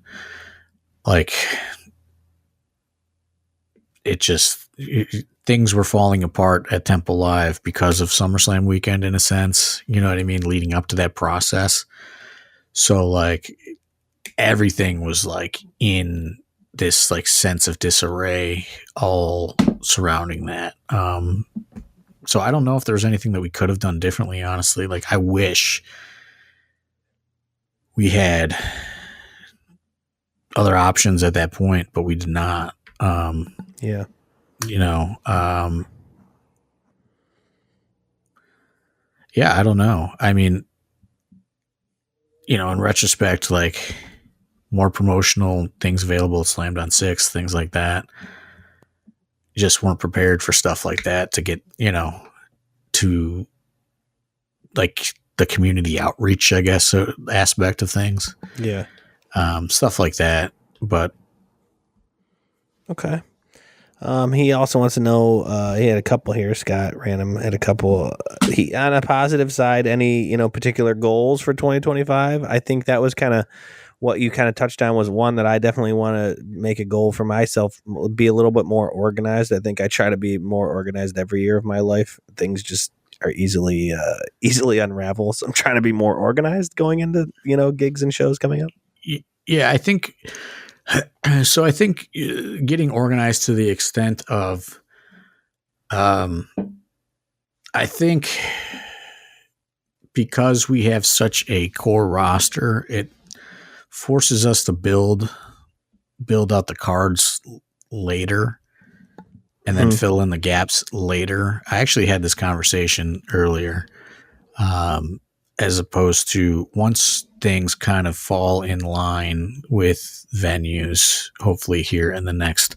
like things were falling apart at Temple Live because of SummerSlam weekend, in a sense, you know what I mean, leading up to that process. So like everything was like in this like sense of disarray all surrounding that. So I don't know if there's anything that we could have done differently, honestly. Like I wish we had other options at that point, but we did not. Yeah. Yeah, I don't know. In retrospect, like more promotional things available at Slammed on 6, things like that. Just weren't prepared for stuff like that to get, to like the community outreach, I guess, aspect of things. Yeah. Stuff like that. But okay. He also wants to know, he had a couple here, Scott Random had a couple, on a positive side, any, particular goals for 2025? I think that was kind of what you kind of touched on, was one that I definitely want to make a goal for myself, be a little bit more organized. I think I try to be more organized every year of my life. Things just are easily unravel. So I'm trying to be more organized going into, gigs and shows coming up. Yeah, I think so. I think getting organized to the extent of, I think because we have such a core roster, it forces us to build out the cards later and then fill in the gaps later. I actually had this conversation earlier, as opposed to once things kind of fall in line with venues, hopefully here in the next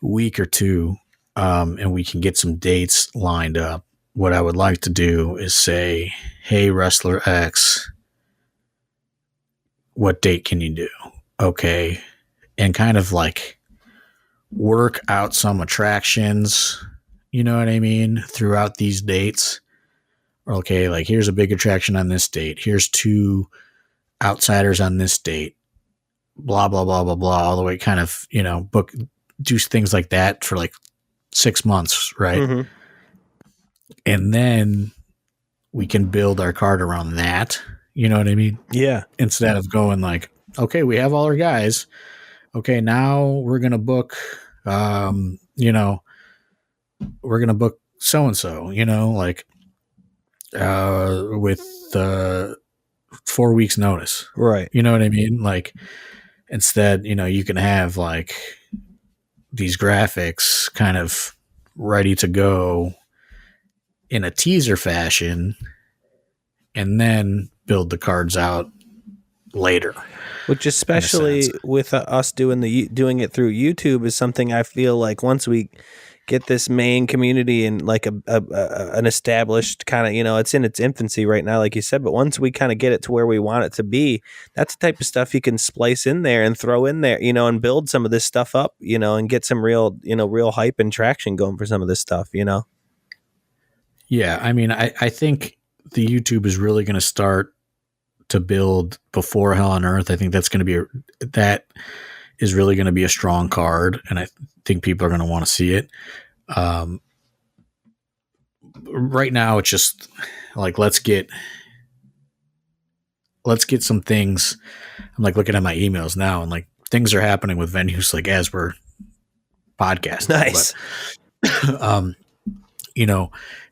week or two, and we can get some dates lined up. What I would like to do is say, hey, Wrestler X, what date can you do? Okay. And kind of like work out some attractions, you know what I mean, throughout these dates. Okay, like here's a big attraction on this date. Here's 2 outsiders on this date. Blah, blah, blah, blah, blah. All the way kind of, do things like that for like 6 months, right? Mm-hmm. And then we can build our card around that. You know what I mean? Yeah. Instead of going like, okay, we have all our guys. Okay, now we're going to book, we're going to book so-and-so, like with 4 weeks notice. Right. You know what I mean? Like instead, you can have like these graphics kind of ready to go in a teaser fashion and then build the cards out later. Which, especially with us doing it through YouTube, is something I feel like once we get this main community and like an established kind of, it's in its infancy right now, like you said, but once we kind of get it to where we want it to be, that's the type of stuff you can splice in there and throw in there, and build some of this stuff up, and get some real hype and traction going for some of this stuff, Yeah, I mean, I think the YouTube is really going to start to build before Hell on Earth. I think that is really going to be a strong card, and I think people are going to want to see it. Right now, it's just like let's get some things. I'm like looking at my emails now, and like things are happening with venues like as we're podcasting. Nice. But,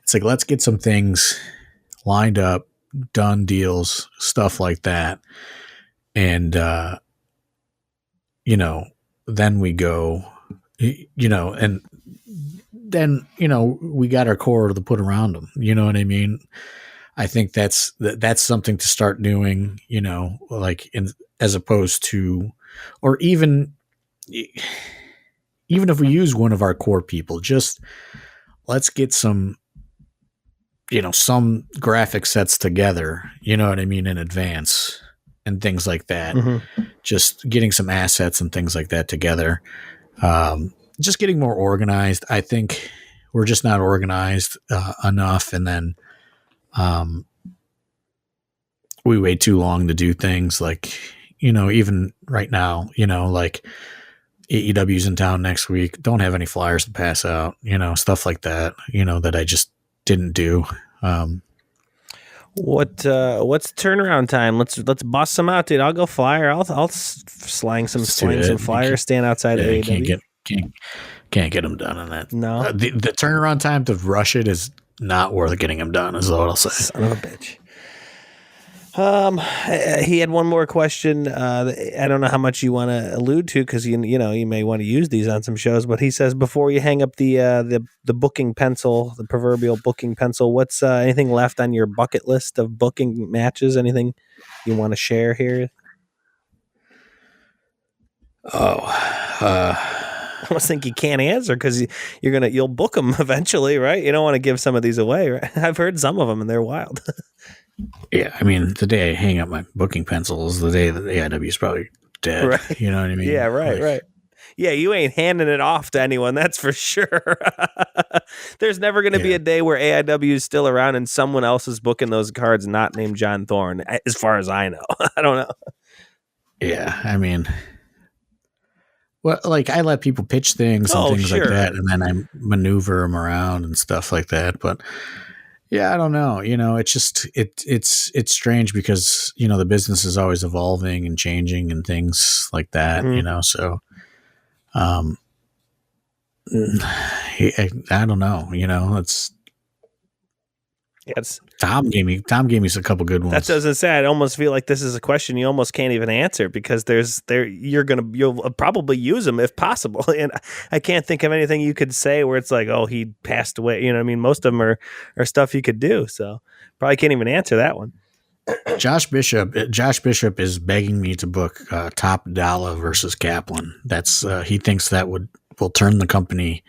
it's like let's get some things lined up, done deals, stuff like that. And, then we go, and then, we got our core to put around them. You know what I mean? I think that's something to start doing, like as opposed to, or even if we use one of our core people, just let's get some graphic sets together, you know what I mean, in advance and things like that. Mm-hmm. Just getting some assets and things like that together. Just getting more organized. I think we're just not organized enough. And then we wait too long to do things like, even right now, like AEW's in town next week. Don't have any flyers to pass out, stuff like that, that I just didn't do. What's turnaround time? Let's bust some out, dude. I'll go flyer. I'll slang some flyers. Stand outside of AEW. Can't get them done on that. No, the turnaround time to rush it is not worth getting them done. Is what I'll say. Son of a bitch. He had one more question. I don't know how much you want to allude to because you may want to use these on some shows. But he says before you hang up the booking pencil, the proverbial booking pencil, what's anything left on your bucket list of booking matches? Anything you want to share here? I almost think you can't answer because you'll book them eventually, right? You don't want to give some of these away, right? I've heard some of them and they're wild. Yeah, I mean, the day I hang up my booking pencil is the day that the AIW is probably dead. Right. You know what I mean? Yeah, right, right. Yeah, you ain't handing it off to anyone, that's for sure. There's never going to be a day where AIW is still around and someone else is booking those cards not named John Thorne, as far as I know. I don't know. Yeah, I mean, well, like I let people pitch things and things like that, and then I maneuver them around and stuff like that. But Yeah, I don't know. It's just it's strange because the business is always evolving and changing and things like that. Mm-hmm. So um, I don't know. It's Yeah, Tom gave me a couple good that ones. doesn't say. I almost feel like this is a question you almost can't even answer because you'll probably use them if possible, and I can't think of anything you could say where it's like, oh, he passed away. You know what I mean? Most of them are stuff you could do, so probably can't even answer that one. Josh Bishop is begging me to book Top Dollar versus Kaplan. That's he thinks that will turn the company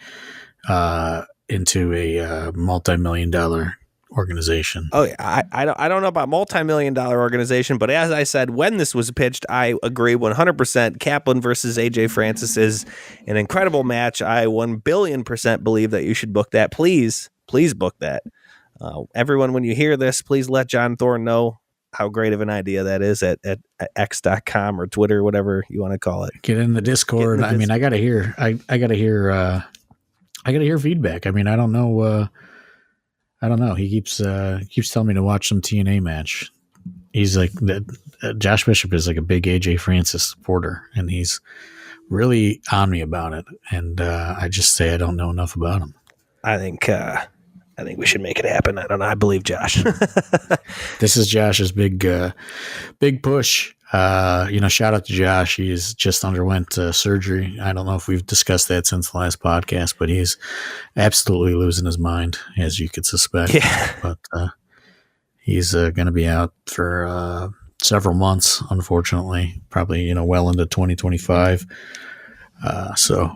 into a multi-million-dollar organization. Oh yeah, I don't know about multi-million-dollar organization, but as I said when this was pitched, I agree 100%. Kaplan versus AJ Francis is an incredible match. I 1,000,000,000% believe that you should book that. Please book that. Everyone, when you hear this, please let John Thorne know how great of an idea that is at x.com or Twitter, whatever you want to call it. Get in the Discord. I mean, I gotta hear feedback. I mean, I don't know. He keeps telling me to watch some TNA match. He's like Josh Bishop is like a big AJ Francis supporter, and he's really on me about it. And I just say I don't know enough about him. I think we should make it happen. I don't know. I believe Josh. This is Josh's big push. Shout out to Josh. He's just underwent surgery. I don't know if we've discussed that since the last podcast, but he's absolutely losing his mind, as you could suspect. Yeah. But he's going to be out for several months, unfortunately, probably, well into 2025. So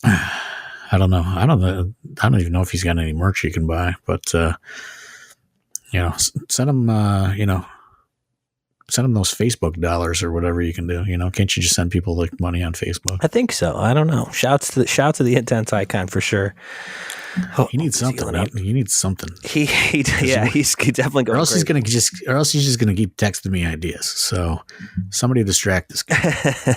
I don't know. I don't even know if he's got any merch you can buy, but send him, send them those Facebook dollars or whatever you can do. Can't you just send people like money on Facebook? I think so. I don't know. Shouts to the intense icon for sure. Oh, he needs something. He needs something. He's definitely going. Or else he's just gonna keep texting me ideas. So somebody distract this guy.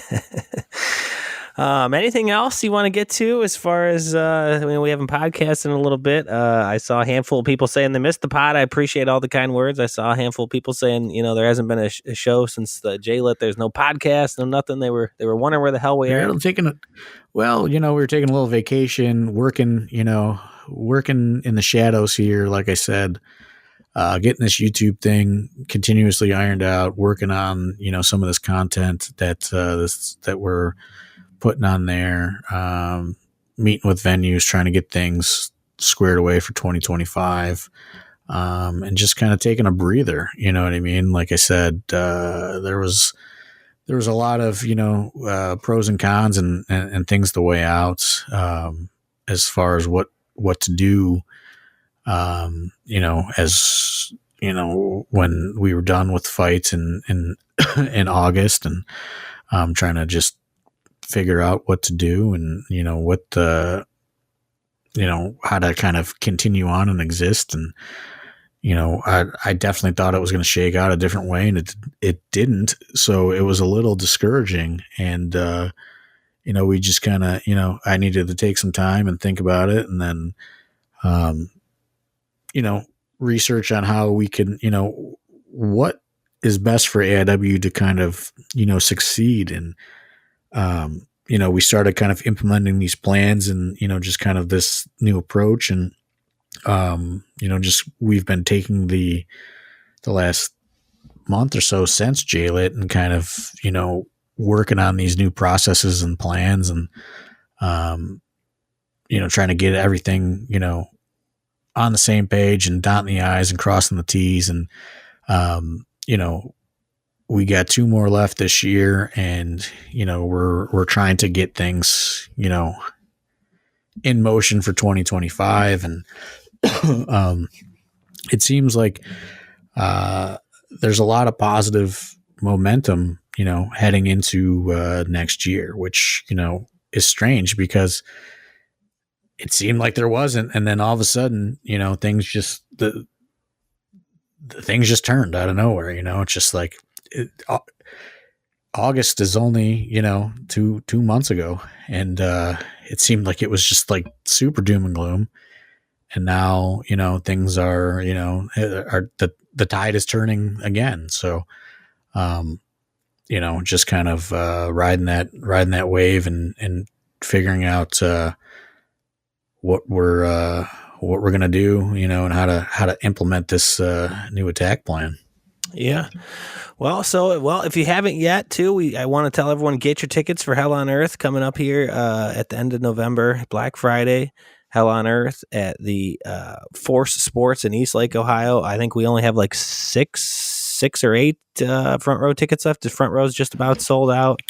Anything else you want to get to as far as we haven't podcasted in a little bit? I saw a handful of people saying they missed the pod. I appreciate all the kind words. I saw a handful of people saying, there hasn't been a show since the J-Lit. There's no podcast, no nothing. They were wondering where the hell we are. We were taking a little vacation, working in the shadows here, like I said, getting this YouTube thing continuously ironed out, working on, some of this content that we're putting on there, meeting with venues, trying to get things squared away for 2025, and just kind of taking a breather. You know what I mean? Like I said, there was a lot of, pros and cons and things to weigh out, as far as what to do, as, when we were done with fights in August, and trying to just figure out what to do and, how to kind of continue on and exist. And, I definitely thought it was going to shake out a different way, and it didn't. So it was a little discouraging. And, we just kind of, I needed to take some time and think about it, and then, research on how we can, what is best for AIW to kind of, succeed. And, we started kind of implementing these plans and, just kind of this new approach. And, just we've been taking the last month or so since J-Lit and kind of, working on these new processes and plans and, trying to get everything, on the same page and dotting the I's and crossing the T's. And, we got 2 more left this year, and, we're trying to get things, in motion for 2025. And, it seems like, there's a lot of positive momentum, heading into, next year, which, is strange because it seemed like there wasn't. And then all of a sudden, things just, the things just turned out of nowhere. It's just like, August is only, 2 months ago. And, it seemed like it was just like super doom and gloom. and now, things are, are the tide is turning again. So, just kind of riding that wave and figuring out what we're gonna do, and how to implement this new attack plan. Yeah. Well, if you haven't yet, too, I want to tell everyone, get your tickets for Hell on Earth coming up here at the end of November, Black Friday. Hell on Earth at the Force Sports in Eastlake, Ohio. I think we only have like six or eight front row tickets left. The front row is just about sold out.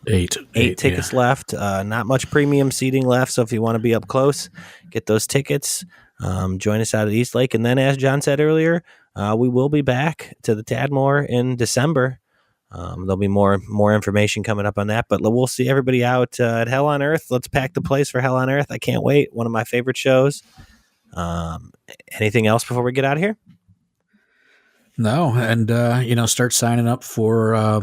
Eight tickets left. Not much premium seating left. So if you want to be up close, get those tickets. Join us out at Eastlake. And then, as John said earlier, we will be back to the Tadmore in December. There'll be more information coming up on that, but we'll see everybody out at Hell on Earth. Let's pack the place for Hell on Earth. I can't wait. One of my favorite shows. Anything else before we get out of here? No, and start signing up for our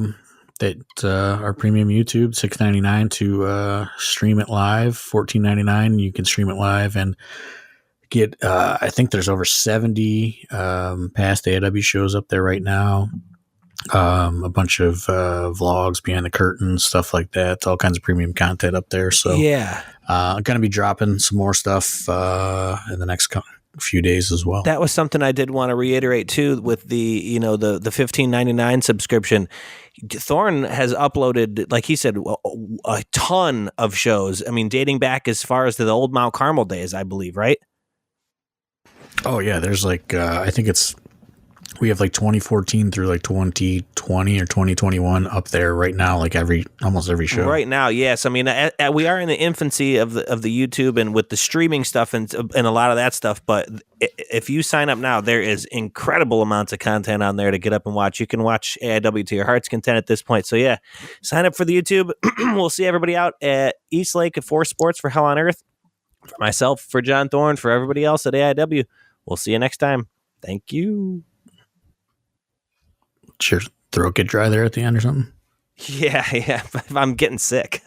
premium YouTube, $6.99 to stream it live, $14.99. You can stream it live and get. I think there's over 70 past AIW shows up there right now. A bunch of vlogs, behind the curtain, stuff like that. All kinds of premium content up there. So yeah, I'm going to be dropping some more stuff in the next few days as well. That was something I did want to reiterate too with the the $15.99 subscription. Thorne has uploaded, like he said, a ton of shows. I mean, dating back as far as to the old Mount Carmel days, I believe, right? Oh yeah, there's like I think we have like 2014 through like 2020 or 2021 up there right now, like almost every show. Right now, yes. I mean, we are in the infancy of the YouTube and with the streaming stuff and a lot of that stuff. But if you sign up now, there is incredible amounts of content on there to get up and watch. You can watch AIW to your heart's content at this point. So yeah, sign up for the YouTube. We'll see everybody out at Eastlake at Force Sports for Hell on Earth. For myself, for John Thorne, for everybody else at AIW. We'll see you next time. Thank you. Your throat get dry there at the end or something? Yeah. I'm getting sick.